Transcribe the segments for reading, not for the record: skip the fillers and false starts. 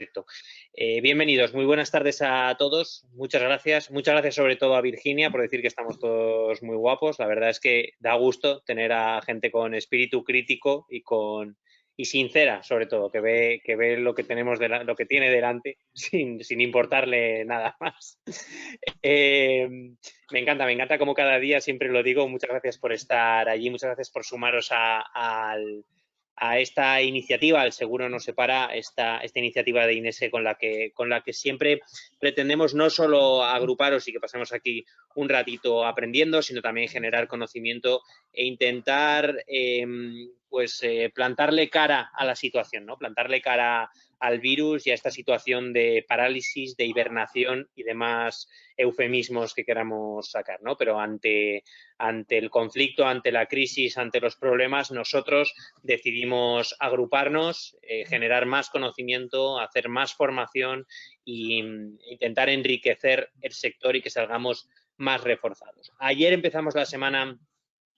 Perfecto. Bienvenidos, muy buenas tardes a todos. Muchas gracias. Muchas gracias sobre todo a Virginia por decir que estamos todos muy guapos. La verdad es que da gusto tener a gente con espíritu crítico y sincera, sobre todo, que ve lo que tenemos lo que tiene delante sin importarle nada más. Me encanta como cada día, siempre lo digo. Muchas gracias por estar allí, muchas gracias por sumaros a esta iniciativa, al Seguro no se para, esta iniciativa de INESE con la que siempre pretendemos no solo agruparos y que pasemos aquí un ratito aprendiendo, sino también generar conocimiento e intentar plantarle cara a la situación, ¿no? Plantarle cara al virus y a esta situación de parálisis, de hibernación y demás eufemismos que queramos sacar, ¿no? Pero ante el conflicto, ante la crisis, ante los problemas, nosotros decidimos agruparnos, generar más conocimiento, hacer más formación e intentar enriquecer el sector y que salgamos más reforzados. Ayer empezamos la semana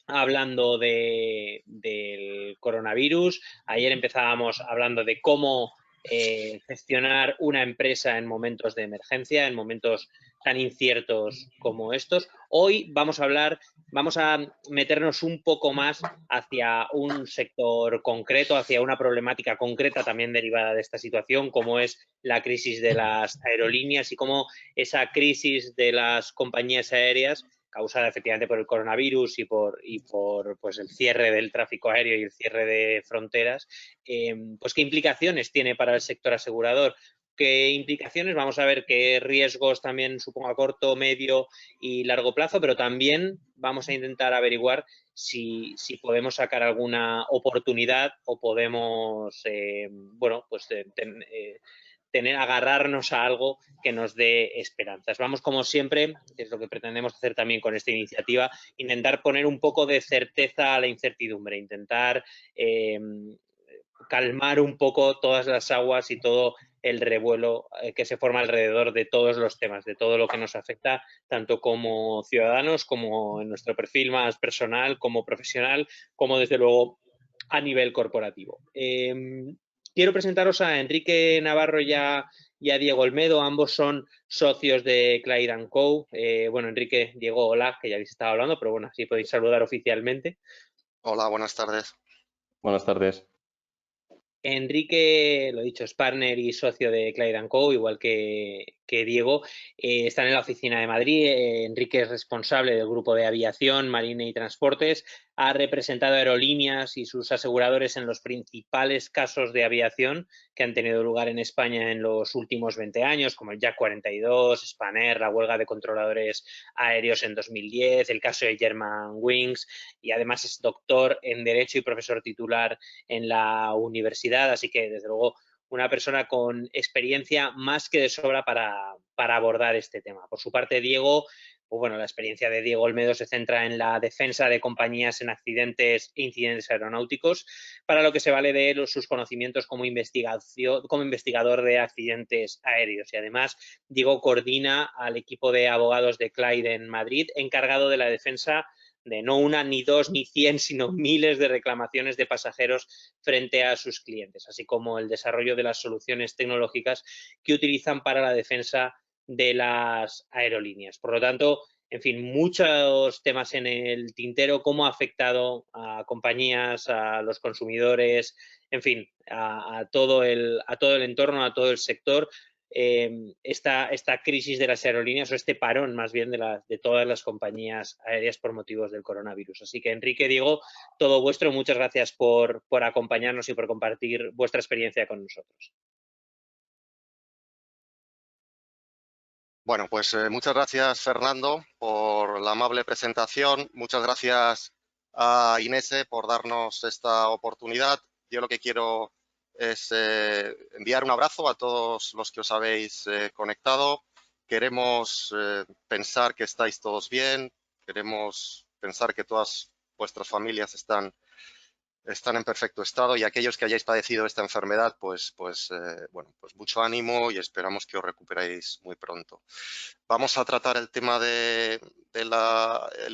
hablando del coronavirus, ayer empezábamos hablando de cómo gestionar una empresa en momentos de emergencia, en momentos tan inciertos como estos. Hoy vamos a meternos un poco más hacia un sector concreto, hacia una problemática concreta también derivada de esta situación, como es la crisis de las aerolíneas y cómo esa crisis de las compañías aéreas causada efectivamente por el coronavirus y por pues el cierre del tráfico aéreo y el cierre de fronteras, pues qué implicaciones tiene para el sector asegurador. ¿Qué implicaciones? Vamos a ver qué riesgos también supongo a corto, medio y largo plazo, pero también vamos a intentar averiguar si podemos sacar alguna oportunidad o podemos, agarrarnos a algo que nos dé esperanzas. Vamos, como siempre, que es lo que pretendemos hacer también con esta iniciativa, intentar poner un poco de certeza a la incertidumbre, intentar calmar un poco todas las aguas y todo el revuelo que se forma alrededor de todos los temas, de todo lo que nos afecta, tanto como ciudadanos, como en nuestro perfil más personal, como profesional, como desde luego a nivel corporativo. Quiero presentaros a Enrique Navarro y a Diego Olmedo, ambos son socios de Clyde & Co. Bueno, Enrique, Diego, hola, que ya habéis estado hablando, pero bueno, así podéis saludar oficialmente. Hola, buenas tardes. Buenas tardes. Enrique, lo he dicho, es partner y socio de Clyde & Co, igual que Diego. Están en la oficina de Madrid. Enrique es responsable del grupo de aviación, marina y transportes. Ha representado aerolíneas y sus aseguradores en los principales casos de aviación que han tenido lugar en España en los últimos 20 años, como el Jack 42, Spanair, la huelga de controladores aéreos en 2010, el caso de Germanwings, y además es doctor en Derecho y profesor titular en la universidad, así que desde luego una persona con experiencia más que de sobra para abordar este tema. Por su parte, Diego, pues bueno, la experiencia de Diego Olmedo se centra en la defensa de compañías en accidentes e incidentes aeronáuticos, para lo que se vale de él sus conocimientos como investigador de accidentes aéreos. Y además, Diego coordina al equipo de abogados de Clyde en Madrid, encargado de la defensa de no una, ni dos, ni 100, sino miles de reclamaciones de pasajeros frente a sus clientes, así como el desarrollo de las soluciones tecnológicas que utilizan para la defensa de las aerolíneas. Por lo tanto, en fin, muchos temas en el tintero, cómo ha afectado a compañías, a los consumidores, en fin, a todo el entorno, a todo el sector. Esta crisis de las aerolíneas o este parón más bien de todas las compañías aéreas por motivos del coronavirus. Así que Enrique, Diego, todo vuestro. Muchas gracias por acompañarnos y por compartir vuestra experiencia con nosotros. Bueno, pues muchas gracias, Fernando, por la amable presentación. Muchas gracias a Inese por darnos esta oportunidad. Yo lo que quiero es enviar un abrazo a todos los que os habéis conectado. Queremos pensar que estáis todos bien, queremos pensar que todas vuestras familias están en perfecto estado, y aquellos que hayáis padecido esta enfermedad, pues mucho ánimo y esperamos que os recuperéis muy pronto. Vamos a tratar el tema del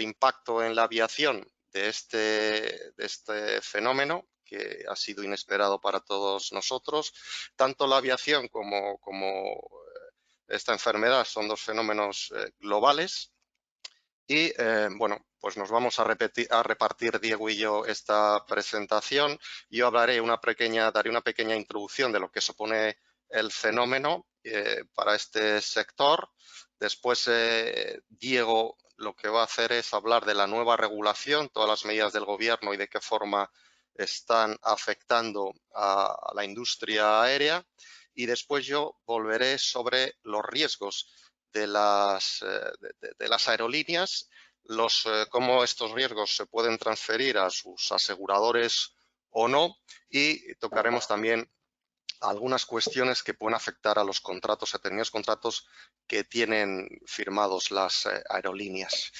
impacto en la aviación de este fenómeno, que ha sido inesperado para todos nosotros. Tanto la aviación como esta enfermedad son dos fenómenos globales. Y bueno, pues nos vamos a repartir Diego y yo esta presentación. Yo daré una pequeña introducción de lo que supone el fenómeno para este sector. Después Diego lo que va a hacer es hablar de la nueva regulación, todas las medidas del gobierno y de qué forma están afectando a la industria aérea. Y después yo volveré sobre los riesgos de las aerolíneas, cómo estos riesgos se pueden transferir a sus aseguradores o no, y tocaremos también algunas cuestiones que pueden afectar a los contratos, a determinados contratos que tienen firmados las aerolíneas.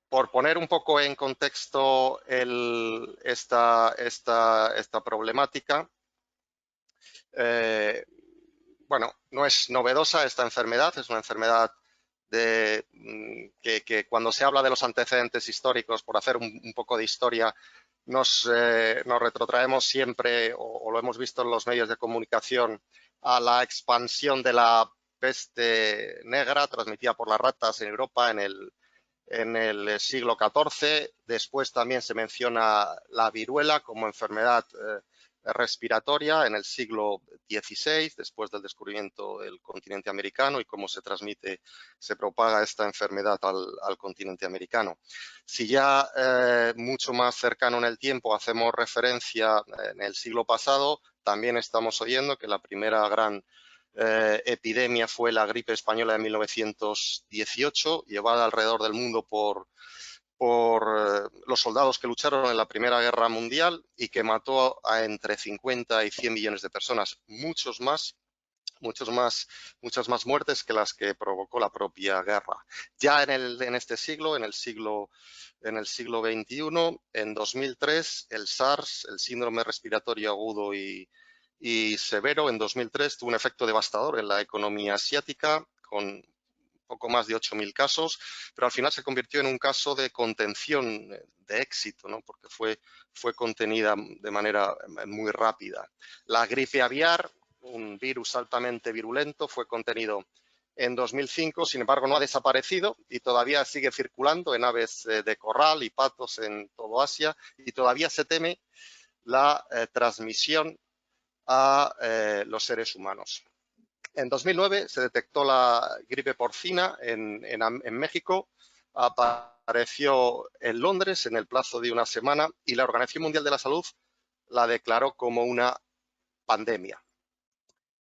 Por poner un poco en contexto esta problemática, bueno, no es novedosa esta enfermedad, es una enfermedad que cuando se habla de los antecedentes históricos, por hacer un poco de historia, nos retrotraemos siempre, o lo hemos visto en los medios de comunicación, a la expansión de la peste negra transmitida por las ratas en Europa en el siglo XIV. Después también se menciona la viruela como enfermedad respiratoria en el siglo XVI, después del descubrimiento del continente americano y cómo se transmite, se propaga esta enfermedad al continente americano. Si ya mucho más cercano en el tiempo hacemos referencia en el siglo pasado, también estamos oyendo que la primera gran epidemia fue la gripe española de 1918, llevada alrededor del mundo por los soldados que lucharon en la Primera Guerra Mundial y que mató a entre 50 y 100 millones de personas, muchas más muertes que las que provocó la propia guerra. Ya en este siglo, en el siglo XXI, en 2003, el SARS, el síndrome respiratorio agudo y severo, en 2003 tuvo un efecto devastador en la economía asiática, con poco más de 8.000 casos, pero al final se convirtió en un caso de contención de éxito, ¿no? Porque fue contenida de manera muy rápida. La gripe aviar, un virus altamente virulento, fue contenido en 2005, sin embargo no ha desaparecido y todavía sigue circulando en aves de corral y patos en todo Asia, y todavía se teme la transmisión a los seres humanos. En 2009 se detectó la gripe porcina en México, apareció en Londres en el plazo de una semana y la Organización Mundial de la Salud la declaró como una pandemia.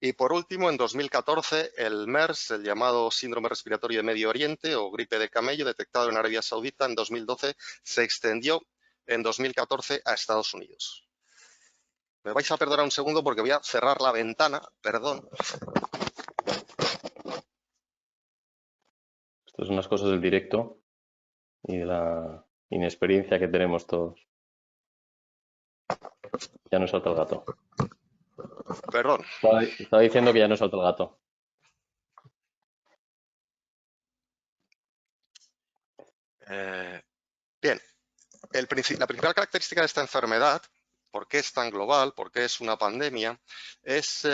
Y por último, en 2014, el MERS, el llamado síndrome respiratorio de Medio Oriente o gripe de camello, detectado en Arabia Saudita en 2012, se extendió en 2014 a Estados Unidos. Me vais a perdonar un segundo porque voy a cerrar la ventana, perdón. Estas son unas cosas del directo y de la inexperiencia que tenemos todos. Ya nos salta el gato. Perdón. Estaba diciendo que ya nos salta el gato. Bien, la principal característica de esta enfermedad, por qué es tan global, por qué es una pandemia, es,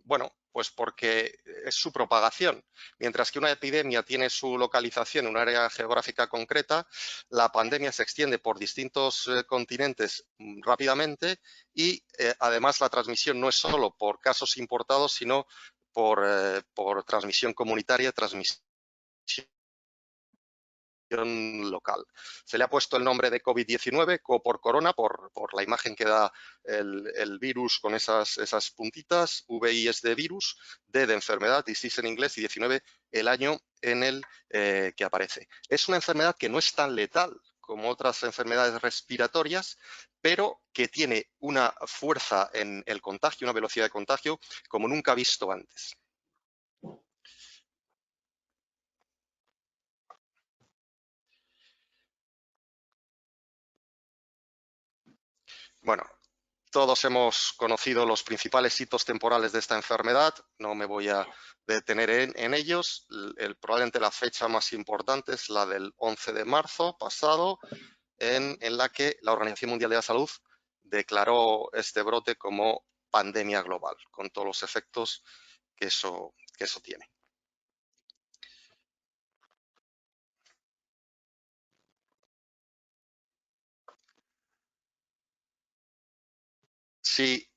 bueno, pues porque es su propagación. Mientras que una epidemia tiene su localización en un área geográfica concreta, la pandemia se extiende por distintos continentes rápidamente y además la transmisión no es solo por casos importados, sino por transmisión comunitaria, transmisión local. Se le ha puesto el nombre de COVID-19 por corona, por la imagen que da el virus con esas puntitas. VI es de virus, D de enfermedad, disease en inglés, y 19 el año en el que aparece. Es una enfermedad que no es tan letal como otras enfermedades respiratorias, pero que tiene una fuerza en el contagio, una velocidad de contagio como nunca visto antes. Bueno, todos hemos conocido los principales hitos temporales de esta enfermedad, no me voy a detener en ellos. Probablemente la fecha más importante es la del 11 de marzo pasado, en la que la Organización Mundial de la Salud declaró este brote como pandemia global, con todos los efectos que eso tiene. Sí,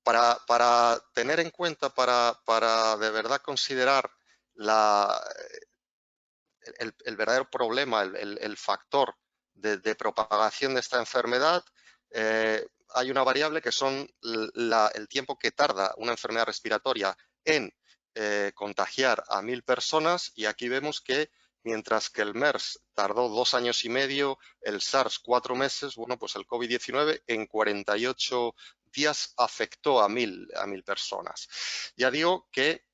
para tener en cuenta, para de verdad considerar el verdadero problema, el factor de propagación de esta enfermedad, hay una variable que son el tiempo que tarda una enfermedad respiratoria en contagiar a 1000 personas, y aquí vemos que mientras que el MERS tardó 2 años y medio, el SARS 4 meses, bueno, pues el COVID-19 en 48 días afectó a 1000 personas. Ya digo que,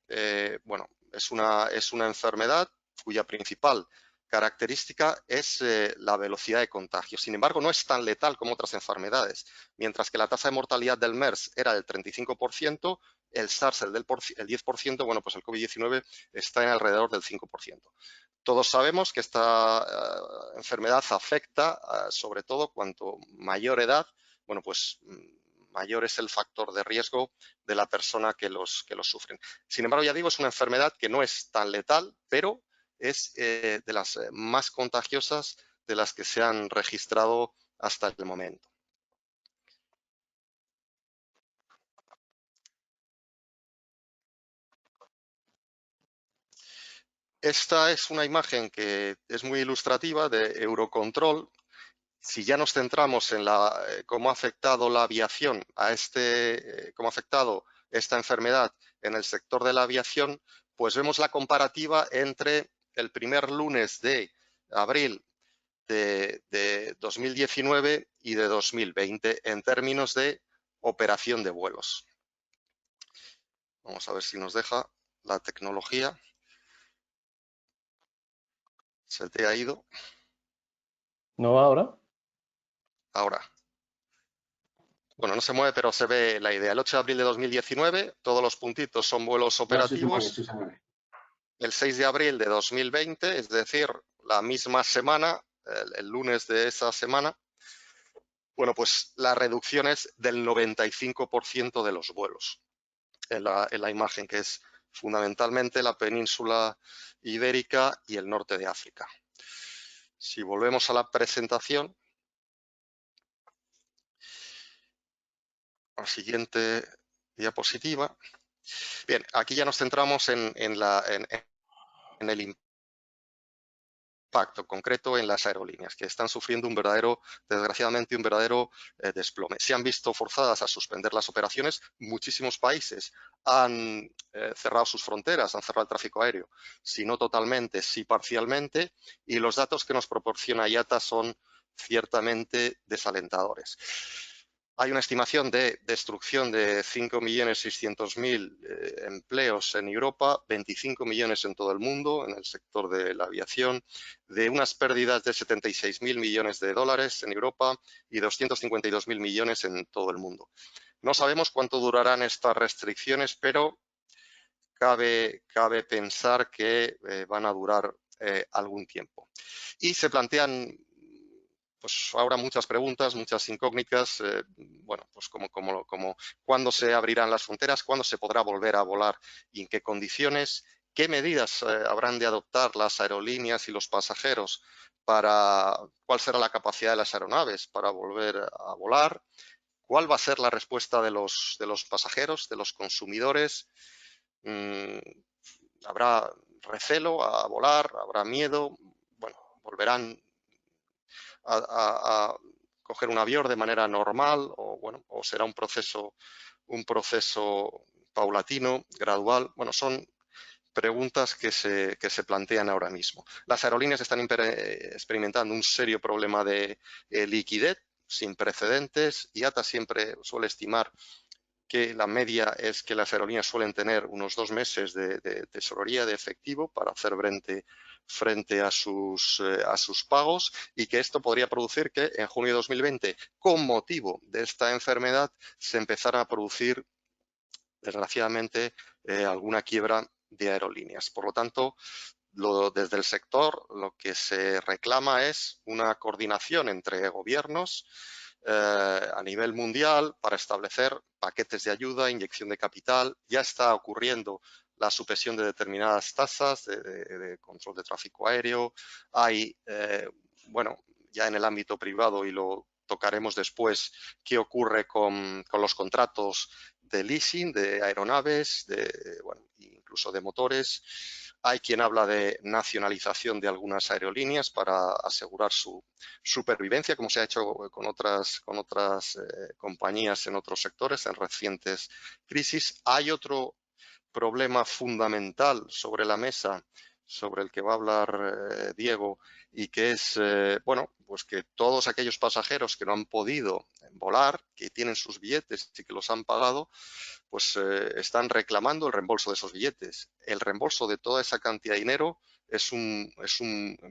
bueno, es una enfermedad cuya principal característica es la velocidad de contagio. Sin embargo, no es tan letal como otras enfermedades. Mientras que la tasa de mortalidad del MERS era del 35%, el SARS el 10%, bueno, pues el COVID-19 está en alrededor del 5%. Todos sabemos que esta enfermedad afecta, sobre todo cuanto mayor edad, bueno, pues mayor es el factor de riesgo de la persona que los sufren. Sin embargo, ya digo, es una enfermedad que no es tan letal, pero es de las más contagiosas de las que se han registrado hasta el momento. Esta es una imagen que es muy ilustrativa de Eurocontrol. Si ya nos centramos en cómo ha afectado la aviación cómo ha afectado esta enfermedad en el sector de la aviación, pues vemos la comparativa entre el primer lunes de abril de 2019 y de 2020 en términos de operación de vuelos. Vamos a ver si nos deja la tecnología. ¿Se te ha ido? ¿No va ahora? Ahora. Bueno, no se mueve, pero se ve la idea. El 8 de abril de 2019, todos los puntitos son vuelos operativos. Sí se mueve. El 6 de abril de 2020, es decir, la misma semana, el lunes de esa semana, bueno, pues la reducción es del 95% de los vuelos en la imagen, que es fundamentalmente la península ibérica y el norte de África. Si volvemos a la presentación, a la siguiente diapositiva. Bien, aquí ya nos centramos en el impacto concreto en las aerolíneas, que están sufriendo desgraciadamente, un verdadero desplome. Se han visto forzadas a suspender las operaciones. Muchísimos países han cerrado sus fronteras, han cerrado el tráfico aéreo, si no totalmente, sí parcialmente, y los datos que nos proporciona IATA son ciertamente desalentadores. Hay una estimación de destrucción de 5.600.000 empleos en Europa, 25 millones en todo el mundo, en el sector de la aviación, de unas pérdidas de 76.000 millones de dólares en Europa y 252.000 millones en todo el mundo. No sabemos cuánto durarán estas restricciones, pero cabe pensar que van a durar algún tiempo. Y se plantean pues ahora muchas preguntas, muchas incógnitas, bueno, pues como cuándo se abrirán las fronteras, cuándo se podrá volver a volar y en qué condiciones, qué medidas habrán de adoptar las aerolíneas y los pasajeros cuál será la capacidad de las aeronaves para volver a volar, cuál va a ser la respuesta de los pasajeros, de los consumidores, habrá recelo a volar, habrá miedo, bueno, volverán a coger un avión de manera normal o será un proceso paulatino, gradual. Bueno, son preguntas que se plantean ahora mismo. Las aerolíneas están experimentando un serio problema de liquidez sin precedentes. IATA siempre suele estimar que la media es que las aerolíneas suelen tener unos 2 meses de tesorería de efectivo para hacer frente a sus pagos, y que esto podría producir que en junio de 2020, con motivo de esta enfermedad, se empezara a producir, desgraciadamente, alguna quiebra de aerolíneas. Por lo tanto, desde el sector lo que se reclama es una coordinación entre gobiernos a nivel mundial para establecer paquetes de ayuda, inyección de capital. Ya está ocurriendo la supresión de determinadas tasas de control de tráfico aéreo. Hay, bueno, ya en el ámbito privado, y lo tocaremos después, qué ocurre con los contratos de leasing de aeronaves, bueno, incluso de motores. Hay quien habla de nacionalización de algunas aerolíneas para asegurar su supervivencia, como se ha hecho con otras compañías en otros sectores en recientes crisis. Hay otro problema fundamental sobre la mesa, sobre el que va a hablar Diego, y que es, bueno, pues que todos aquellos pasajeros que no han podido volar, que tienen sus billetes y que los han pagado, pues están reclamando el reembolso de esos billetes. El reembolso de toda esa cantidad de dinero es un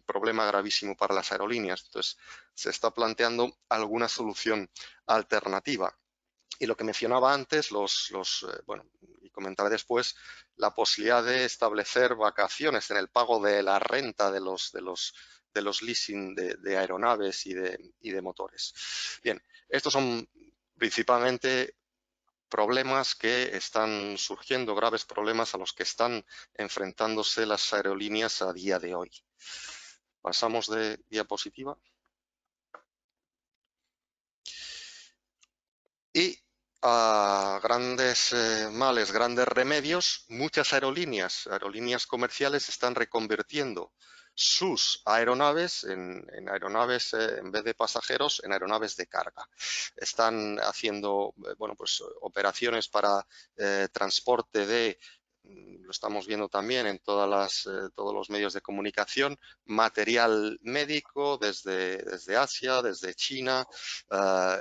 problema gravísimo para las aerolíneas. Entonces, se está planteando alguna solución alternativa. Y lo que mencionaba antes, bueno, y comentaré después, la posibilidad de establecer vacaciones en el pago de la renta de los leasing de aeronaves y de motores. Bien, estos son principalmente problemas que están surgiendo, graves problemas a los que están enfrentándose las aerolíneas a día de hoy. Pasamos de diapositiva. Y a grandes males, grandes remedios, muchas aerolíneas comerciales están reconvirtiendo sus aeronaves en aeronaves, en vez de pasajeros, en aeronaves de carga. Están haciendo bueno, pues, operaciones para transporte de, lo estamos viendo también en todos los medios de comunicación, material médico desde Asia, desde China,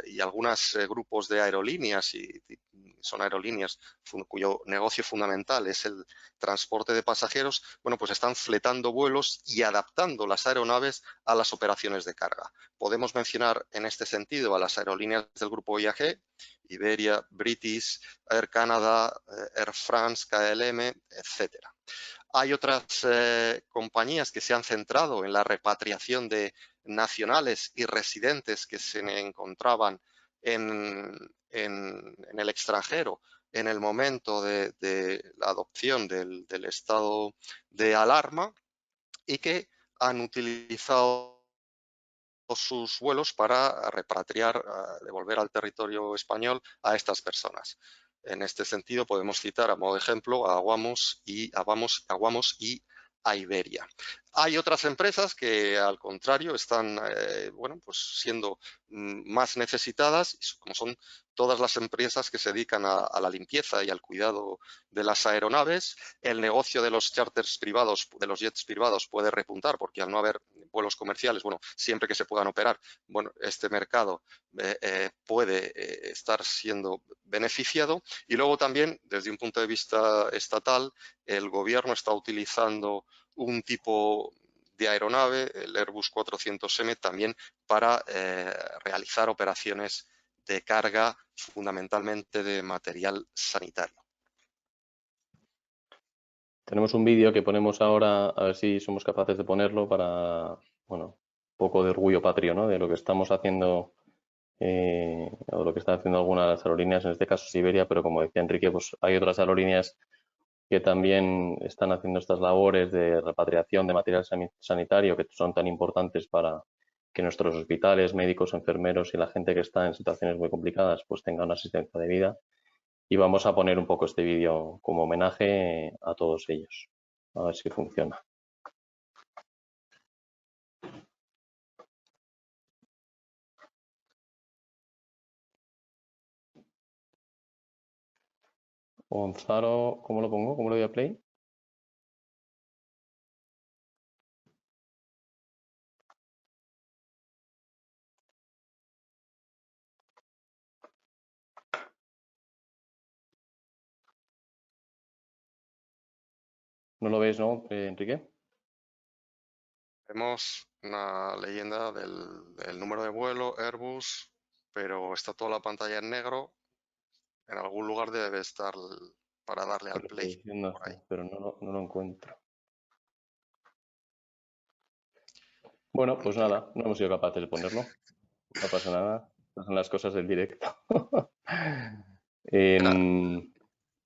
y algunos grupos de aerolíneas, y son aerolíneas cuyo negocio fundamental es el transporte de pasajeros, bueno, pues están fletando vuelos y adaptando las aeronaves a las operaciones de carga. Podemos mencionar en este sentido a las aerolíneas del grupo IAG, Iberia, British, Air Canada, Air France, KLM, etcétera. Hay otras compañías que se han centrado en la repatriación de nacionales y residentes que se encontraban en el extranjero en el momento de la adopción del estado de alarma, y que han utilizado sus vuelos para repatriar, devolver al territorio español a estas personas. En este sentido, podemos citar a modo de ejemplo a Aguamos y a Iberia. Hay otras empresas que, al contrario, están bueno, pues siendo más necesitadas, como son todas las empresas que se dedican a la limpieza y al cuidado de las aeronaves. El negocio de los charters privados, de los jets privados, puede repuntar, porque al no haber vuelos comerciales, bueno, siempre que se puedan operar, bueno, este mercado puede estar siendo beneficiado. Y luego también, desde un punto de vista estatal, el gobierno está utilizando un tipo de aeronave, el Airbus 400M, también para realizar operaciones de carga, fundamentalmente de material sanitario. Tenemos un vídeo que ponemos ahora, a ver si somos capaces de ponerlo para, bueno, un poco de orgullo patrio, ¿no? De lo que estamos haciendo, o lo que están haciendo algunas aerolíneas, en este caso Siberia, pero como decía Enrique, pues hay otras aerolíneas que también están haciendo estas labores de repatriación de material sanitario que son tan importantes para que nuestros hospitales, médicos, enfermeros y la gente que está en situaciones muy complicadas pues tenga una asistencia de vida. Y vamos a poner un poco este vídeo como homenaje a todos ellos. A ver si funciona. Gonzalo, ¿cómo lo pongo? ¿Cómo lo doy a play? ¿No lo ves, no, Enrique? Vemos una leyenda del número de vuelo, Airbus, pero está toda la pantalla en negro. En algún lugar debe estar para darle al play. Reproduciendo, Por ahí. pero no lo encuentro. Bueno, pues nada, no hemos sido capaces de ponerlo. No pasa nada. Estas son las cosas del directo. Era, Em,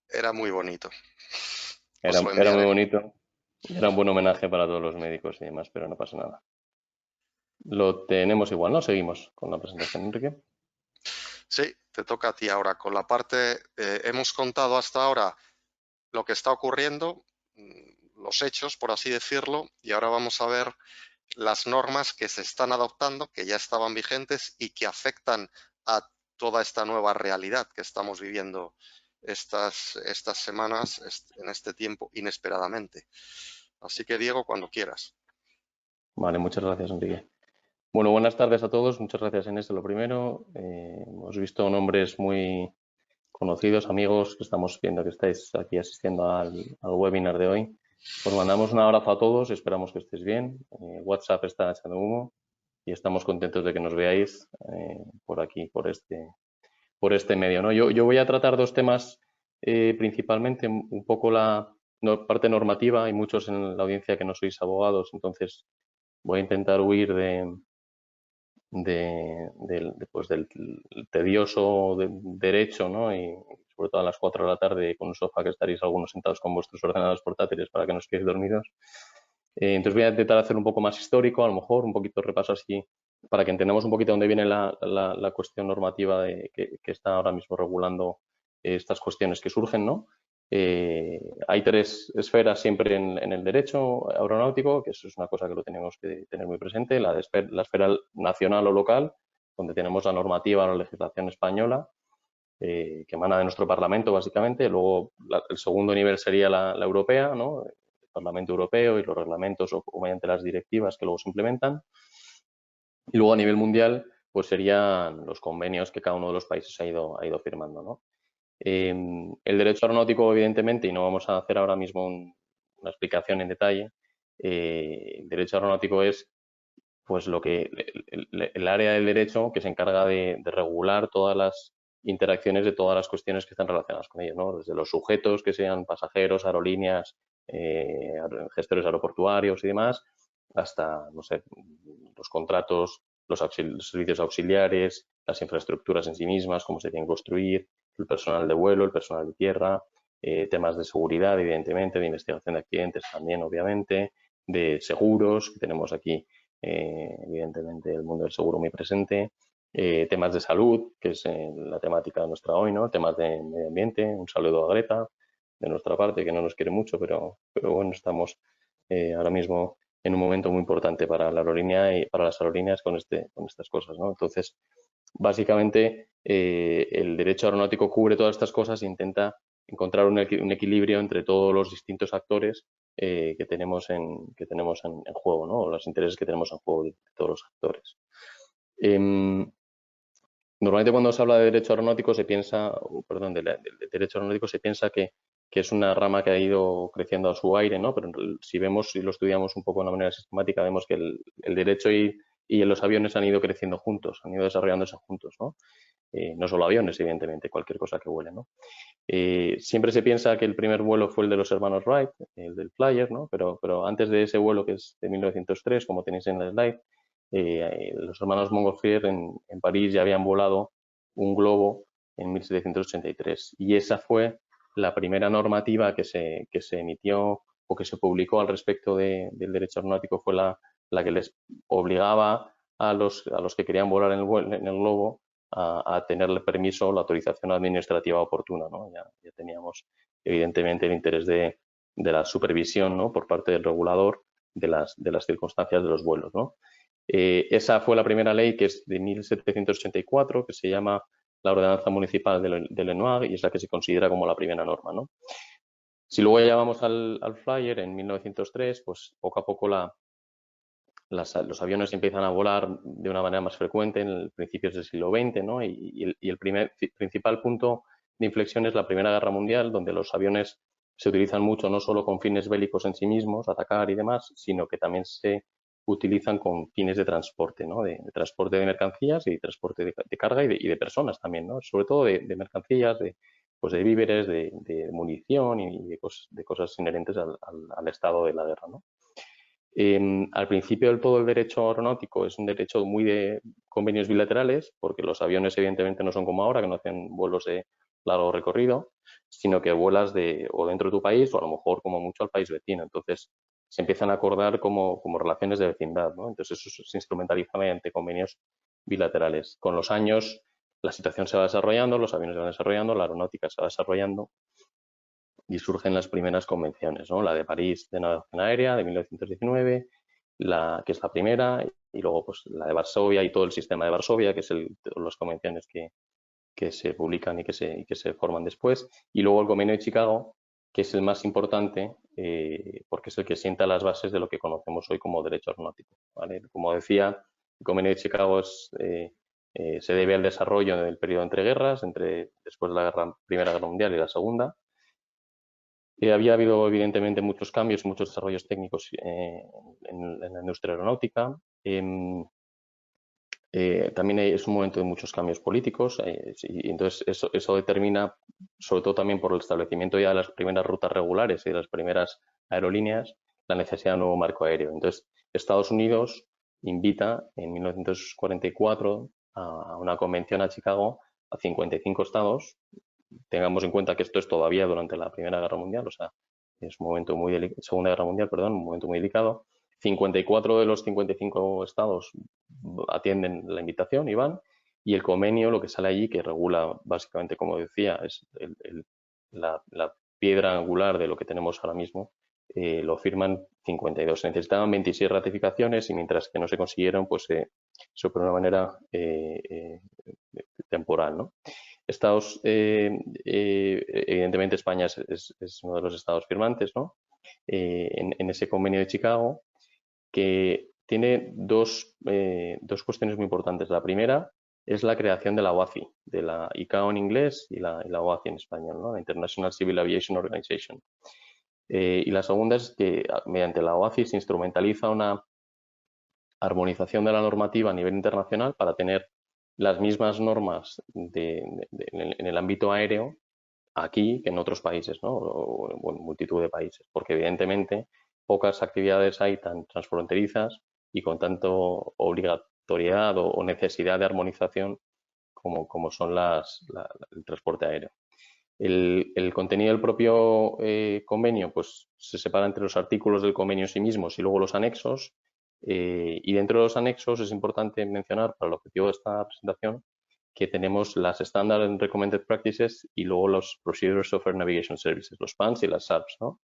era muy bonito. Os lo era muy enviaré. bonito. Y era un buen homenaje para todos los médicos y demás, pero no pasa nada. Lo tenemos igual, ¿no? Seguimos con la presentación, Enrique. Sí, te toca a ti ahora. Con la parte, hemos contado hasta ahora lo que está ocurriendo, los hechos, por así decirlo, y ahora vamos a ver las normas que se están adoptando, que ya estaban vigentes y que afectan a toda esta nueva realidad que estamos viviendo estas semanas, en este tiempo, inesperadamente. Así que, Diego, cuando quieras. Vale, muchas gracias, Enrique. Bueno, buenas tardes a todos. Muchas gracias, Inés, de lo primero. Hemos visto nombres muy conocidos, amigos, que estamos viendo que estáis aquí asistiendo al webinar de hoy. Os mandamos un abrazo a todos, esperamos que estéis bien. WhatsApp está echando humo y estamos contentos de que nos veáis por aquí, por este medio, ¿no? Yo voy a tratar dos temas principalmente, un poco la parte normativa. Hay muchos en la audiencia que no sois abogados, entonces voy a intentar huir pues del tedioso derecho, ¿no? Y sobre todo a las 4 de la tarde con un sofá que estaréis algunos sentados con vuestros ordenadores portátiles para que no os quedéis dormidos. Entonces voy a intentar hacer un poco más histórico, a lo mejor, un poquito de repaso así, para que entendamos un poquito dónde viene la cuestión normativa que está ahora mismo regulando estas cuestiones que surgen, ¿no? Hay tres esferas siempre en el derecho aeronáutico, que eso es una cosa que lo tenemos que tener muy presente, la esfera nacional o local, donde tenemos la normativa o la legislación española, que emana de nuestro Parlamento, básicamente. Luego, el segundo nivel sería la europea, ¿no? El Parlamento Europeo y los reglamentos o mediante las directivas que luego se implementan. Y luego, a nivel mundial, pues serían los convenios que cada uno de los países ha ido firmando, ¿no? El derecho aeronáutico, evidentemente, y no vamos a hacer ahora mismo una explicación en detalle, el derecho aeronáutico es pues el área del derecho que se encarga de regular todas las interacciones de todas las cuestiones que están relacionadas con ello, ¿no? Desde los sujetos, que sean pasajeros, aerolíneas, gestores aeroportuarios y demás, hasta, no sé, los contratos, los servicios auxiliares, las infraestructuras en sí mismas, cómo se tienen que construir, el personal de vuelo, el personal de tierra, temas de seguridad, evidentemente, de investigación de accidentes también, obviamente, de seguros, que tenemos aquí evidentemente el mundo del seguro muy presente, temas de salud, que es la temática de nuestra hoy, ¿no? Temas de medio ambiente, un saludo a Greta de nuestra parte, que no nos quiere mucho, pero bueno, estamos ahora mismo en un momento muy importante para la aerolínea y para las aerolíneas con estas cosas, ¿no? Entonces, básicamente, el derecho aeronáutico cubre todas estas cosas e intenta encontrar un equilibrio entre todos los distintos actores que tenemos en juego, ¿no? Los intereses que tenemos en juego de todos los actores. Normalmente cuando se habla de derecho aeronáutico se piensa, perdón, del derecho aeronáutico se piensa que es una rama que ha ido creciendo a su aire, ¿no? Pero si vemos y lo estudiamos un poco de una manera sistemática, vemos que el derecho y los aviones han ido creciendo juntos, han ido desarrollándose juntos, ¿no? No solo aviones, evidentemente, cualquier cosa que vuele, ¿no? Siempre se piensa que el primer vuelo fue el de los hermanos Wright, el del Flyer, ¿no? Pero antes de ese vuelo, que es de 1903, como tenéis en la slide, los hermanos Montgolfier en París ya habían volado un globo en 1783 y esa fue la primera normativa que se emitió o que se publicó al respecto del derecho aeronáutico, fue la que les obligaba a los que querían volar en el globo a tenerle permiso, la autorización administrativa oportuna, ¿no? Ya teníamos evidentemente el interés de la supervisión, ¿no? Por parte del regulador de las circunstancias de los vuelos, ¿no? Esa fue la primera ley, que es de 1784, que se llama la Ordenanza Municipal de Lenoir y es la que se considera como la primera norma, ¿no? Si luego ya vamos al Flyer en 1903, pues poco a poco los aviones empiezan a volar de una manera más frecuente en principios del siglo XX, ¿no? Y el principal punto de inflexión es la Primera Guerra Mundial, donde los aviones se utilizan mucho no solo con fines bélicos en sí mismos, atacar y demás, sino que también se utilizan con fines de transporte, ¿no? De transporte de mercancías y transporte de carga y de personas también, ¿no? Sobre todo de mercancías, pues de víveres, de munición y de cosas inherentes al estado de la guerra, ¿no? Al principio del todo el derecho aeronáutico es un derecho muy de convenios bilaterales, porque los aviones evidentemente no son como ahora, que no hacen vuelos de largo recorrido, sino que vuelas o dentro de tu país o a lo mejor como mucho al país vecino. Entonces se empiezan a acordar como relaciones de vecindad, ¿no? Entonces eso se instrumentaliza mediante convenios bilaterales. Con los años la situación se va desarrollando, los aviones se van desarrollando, la aeronáutica se va desarrollando y surgen las primeras convenciones, ¿no? La de París de Navegación Aérea de 1919, que es la primera, y luego pues la de Varsovia y todo el sistema de Varsovia, que es las convenciones que se publican y que se forman después, y luego el Convenio de Chicago, que es el más importante porque es el que sienta las bases de lo que conocemos hoy como derecho aeronáutico, ¿vale? Como decía, el Convenio de Chicago se debe al desarrollo del periodo entre guerras, después de la Primera Guerra Mundial y la Segunda. Había habido evidentemente muchos cambios, muchos desarrollos técnicos en la industria aeronáutica. También es un momento de muchos cambios políticos y entonces eso determina, sobre todo también por el establecimiento ya de las primeras rutas regulares y de las primeras aerolíneas, la necesidad de un nuevo marco aéreo. Entonces, Estados Unidos invita en 1944 a una convención a Chicago a 55 estados. Tengamos en cuenta que esto es todavía durante la Primera Guerra Mundial, o sea, es un momento muy delicado, Segunda Guerra Mundial, perdón, un momento muy delicado. 54 de los 55 estados atienden la invitación y van, y el convenio, lo que sale allí, que regula básicamente, como decía, es la piedra angular de lo que tenemos ahora mismo, lo firman 52. Se necesitaban 26 ratificaciones y mientras que no se consiguieron, pues eso por una manera temporal, ¿no? Evidentemente España es uno de los estados firmantes, ¿no? En ese convenio de Chicago, que tiene dos cuestiones muy importantes. La primera es la creación de la OACI, de la ICAO en inglés y la OACI en español, ¿no? La International Civil Aviation Organization. Y la segunda es que mediante la OACI se instrumentaliza una armonización de la normativa a nivel internacional para tener las mismas normas en el ámbito aéreo aquí que en otros países, ¿no? O en multitud de países, porque evidentemente pocas actividades hay tan transfronterizas y con tanto obligatoriedad o necesidad de armonización como son el transporte aéreo. El contenido del propio convenio pues, se separa entre los artículos del convenio en sí mismos y luego los anexos. Y dentro de los anexos es importante mencionar, para el objetivo de esta presentación, que tenemos las Standard and Recommended Practices y luego los Procedures of Air Navigation Services, los PANS y las SARPs, ¿no?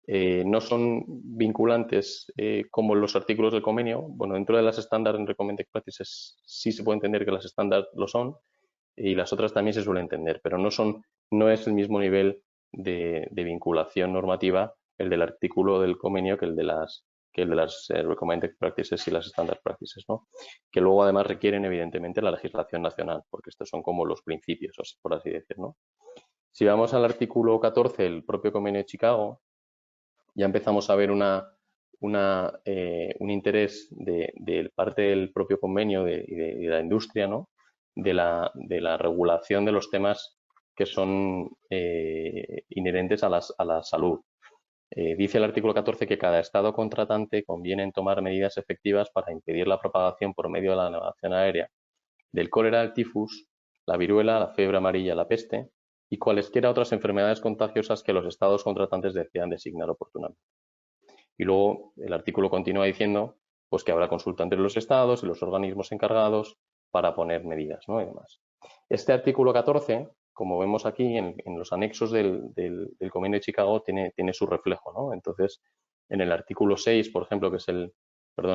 No son vinculantes como los artículos del convenio. Bueno, dentro de las Standard and Recommended Practices sí se puede entender que las Standard lo son y las otras también se suele entender, pero no es el mismo nivel de vinculación normativa el del artículo del convenio que el de las Recommended Practices y las Standard Practices, ¿no? Que luego además requieren evidentemente la legislación nacional, porque estos son como los principios, por así decirlo, ¿no? Si vamos al artículo 14 del propio convenio de Chicago, ya empezamos a ver un interés de parte del propio convenio y de la industria, ¿no? de la regulación de los temas que son inherentes a la salud. Dice el artículo 14 que cada Estado contratante conviene en tomar medidas efectivas para impedir la propagación por medio de la navegación aérea del cólera, el tifus, la viruela, la fiebre amarilla, la peste y cualesquiera otras enfermedades contagiosas que los Estados contratantes decidan designar oportunamente. Y luego el artículo continúa diciendo pues, que habrá consulta entre los Estados y los organismos encargados para poner medidas, ¿no? Y demás. Este artículo 14, como vemos aquí en los anexos del Convenio de Chicago, tiene su reflejo, ¿no? Entonces, en el artículo 6, por ejemplo, en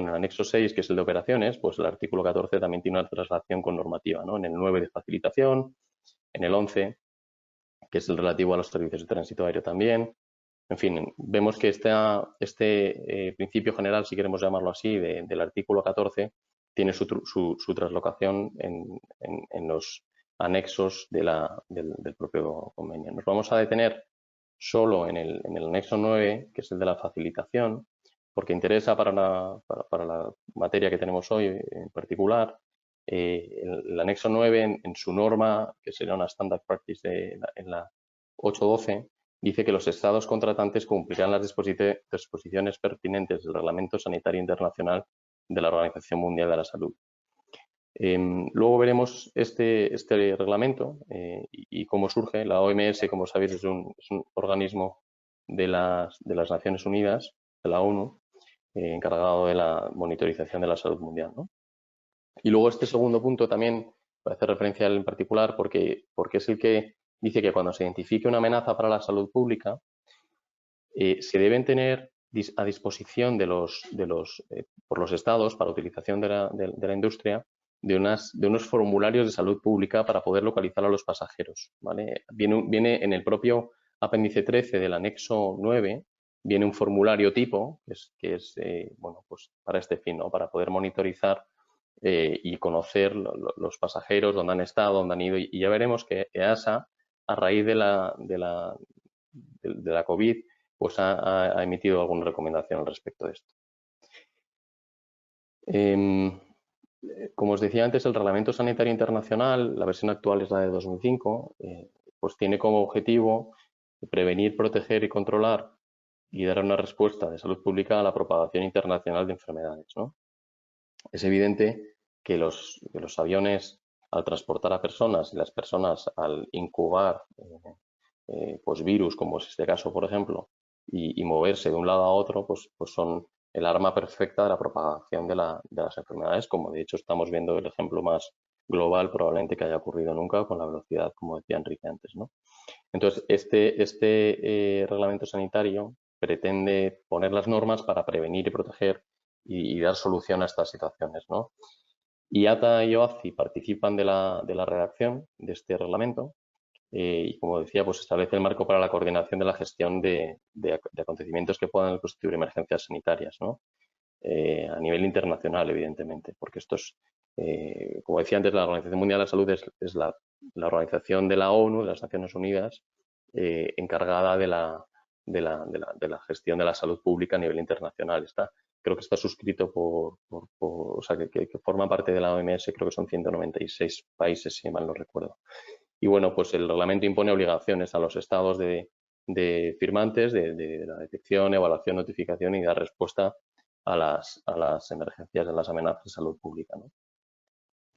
el anexo 6, que es el de operaciones, pues el artículo 14 también tiene una traslación con normativa, ¿no? En el 9 de facilitación, en el 11, que es el relativo a los servicios de tránsito aéreo también. En fin, vemos que este principio general, si queremos llamarlo así, del artículo 14, tiene su traslocación en los anexos del propio convenio. Nos vamos a detener solo en el anexo 9, que es el de la facilitación, porque interesa para la materia que tenemos hoy en particular. El anexo 9, en su norma, que sería una standard practice en la 812, dice que los estados contratantes cumplirán las disposiciones pertinentes del Reglamento Sanitario Internacional de la Organización Mundial de la Salud. Luego veremos este reglamento y cómo surge. La OMS, como sabéis, es un organismo de las Naciones Unidas, de la ONU, encargado de la monitorización de la salud mundial, ¿no? Y luego este segundo punto también hace referencia en particular porque es el que dice que cuando se identifique una amenaza para la salud pública, se deben tener a disposición por los estados para utilización de la industria de unos formularios de salud pública para poder localizar a los pasajeros, ¿vale? Viene en el propio apéndice 13 del anexo 9, viene un formulario tipo que es bueno, pues para este fin, ¿no? Para poder monitorizar y conocer los pasajeros, dónde han estado, dónde han ido, y ya veremos que EASA, a raíz de la COVID, pues ha emitido alguna recomendación al respecto de esto. Como os decía antes, el Reglamento Sanitario Internacional, la versión actual es la de 2005, pues tiene como objetivo prevenir, proteger y controlar y dar una respuesta de salud pública a la propagación internacional de enfermedades, ¿no? Es evidente que los aviones, al transportar a personas y las personas al incubar pues virus, como es este caso, por ejemplo, y moverse de un lado a otro, pues son el arma perfecta de la propagación de las enfermedades, como de hecho estamos viendo el ejemplo más global probablemente que haya ocurrido nunca con la velocidad, como decía Enrique antes, ¿no? Entonces, este reglamento sanitario pretende poner las normas para prevenir y proteger y dar solución a estas situaciones, ¿no? IATA y OACI participan de la redacción de este reglamento y, como decía, pues establece el marco para la coordinación de la gestión de acontecimientos que puedan constituir emergencias sanitarias, ¿no? A nivel internacional, evidentemente, porque esto es, como decía antes, la Organización Mundial de la Salud es la organización de la ONU, de las Naciones Unidas, encargada de la gestión de la salud pública a nivel internacional. Creo que está suscrito o sea, que forma parte de la OMS, creo que son 196 países, si mal no recuerdo. Y bueno, pues el reglamento impone obligaciones a los estados de firmantes de la detección, evaluación, notificación y dar respuesta a las emergencias, a las amenazas de salud pública, ¿no?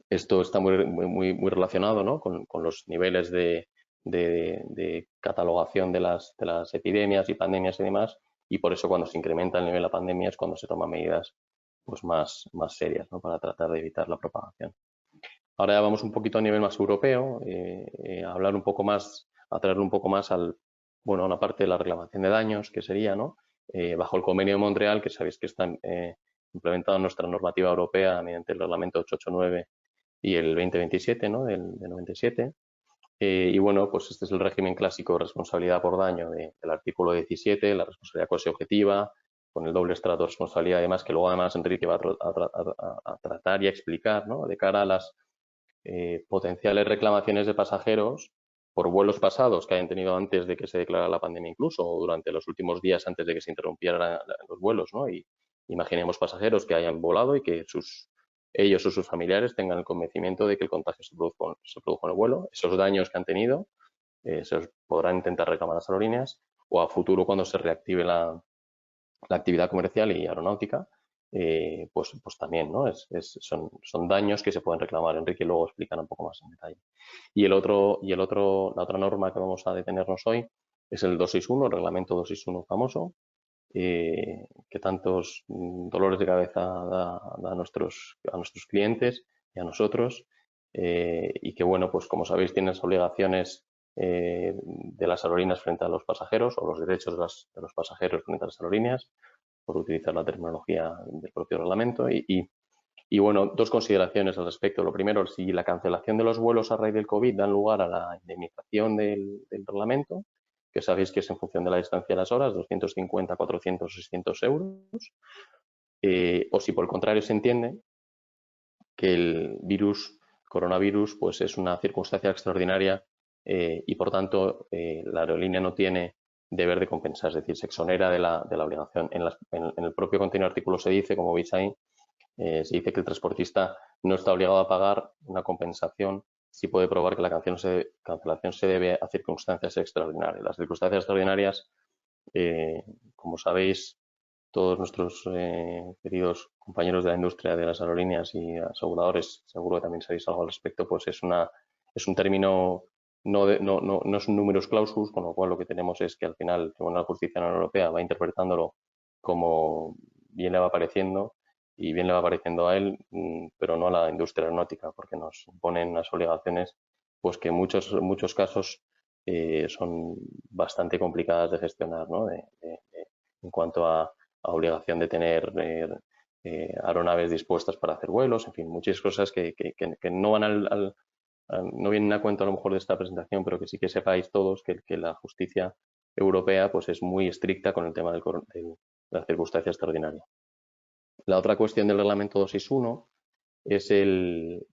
Esto está muy relacionado, ¿no? con los niveles de catalogación de las epidemias y pandemias y demás, y por eso cuando se incrementa el nivel de la pandemia es cuando se toman medidas pues más serias, ¿no? Para tratar de evitar la propagación. Ahora ya vamos un poquito a nivel más europeo, a hablar un poco más, a traerlo un poco más a la parte de la reclamación de daños, que sería, ¿no? Bajo el Convenio de Montreal, que sabéis que está implementado en nuestra normativa europea mediante el Reglamento 889 y el 2027, ¿no? Del 97. Y bueno, pues este es el régimen clásico de responsabilidad por daño del artículo 17, la responsabilidad cuasi objetiva, con el doble estrato de responsabilidad, además, que luego además Enrique va a tratar y a explicar, ¿no? De cara a las potenciales reclamaciones de pasajeros por vuelos pasados que hayan tenido antes de que se declarara la pandemia incluso, o durante los últimos días antes de que se interrumpieran los vuelos, ¿no? Y imaginemos pasajeros que hayan volado y que ellos o sus familiares tengan el convencimiento de que el contagio se produjo en el vuelo. Esos daños que han tenido se los podrán intentar reclamar las aerolíneas, o a futuro, cuando se reactive la actividad comercial y aeronáutica, pues también, ¿no? Son daños que se pueden reclamar. Enrique luego explicará un poco más en detalle. Y la otra norma que vamos a detenernos hoy es el 261, el reglamento 261 famoso, que tantos dolores de cabeza da a nuestros clientes y a nosotros, y que, bueno, pues como sabéis, tiene las obligaciones de las aerolíneas frente a los pasajeros, o los derechos de los pasajeros frente a las aerolíneas, por utilizar la terminología del propio reglamento. Y bueno, dos consideraciones al respecto. Lo primero, si la cancelación de los vuelos a raíz del COVID dan lugar a la indemnización del reglamento, que sabéis que es en función de la distancia de las horas, 250, 400, 600 euros, o si por el contrario se entiende que el coronavirus, pues es una circunstancia extraordinaria y por tanto la aerolínea no tiene deber de compensar, es decir, se exonera de la obligación. En el propio contenido artículo se dice, como veis ahí, se dice que el transportista no está obligado a pagar una compensación sí puede probar que la cancelación se debe a circunstancias extraordinarias. Las circunstancias extraordinarias, como sabéis, todos nuestros queridos compañeros de la industria de las aerolíneas y aseguradores, seguro que también sabéis algo al respecto, pues es un término, no es un numerus clausus, con lo cual lo que tenemos es que al final el Tribunal de Justicia de la Unión Europea va interpretándolo como bien le va pareciendo y bien le va pareciendo a él, pero no a la industria aeronáutica, porque nos imponen unas obligaciones pues que en muchos casos son bastante complicadas de gestionar, ¿no? En cuanto a obligación de tener aeronaves dispuestas para hacer vuelos, en fin, muchas cosas que no van no vienen a cuento a lo mejor de esta presentación, pero que sí que sepáis todos que la justicia europea pues es muy estricta con el tema de la circunstancia extraordinaria. La otra cuestión del reglamento 261 es el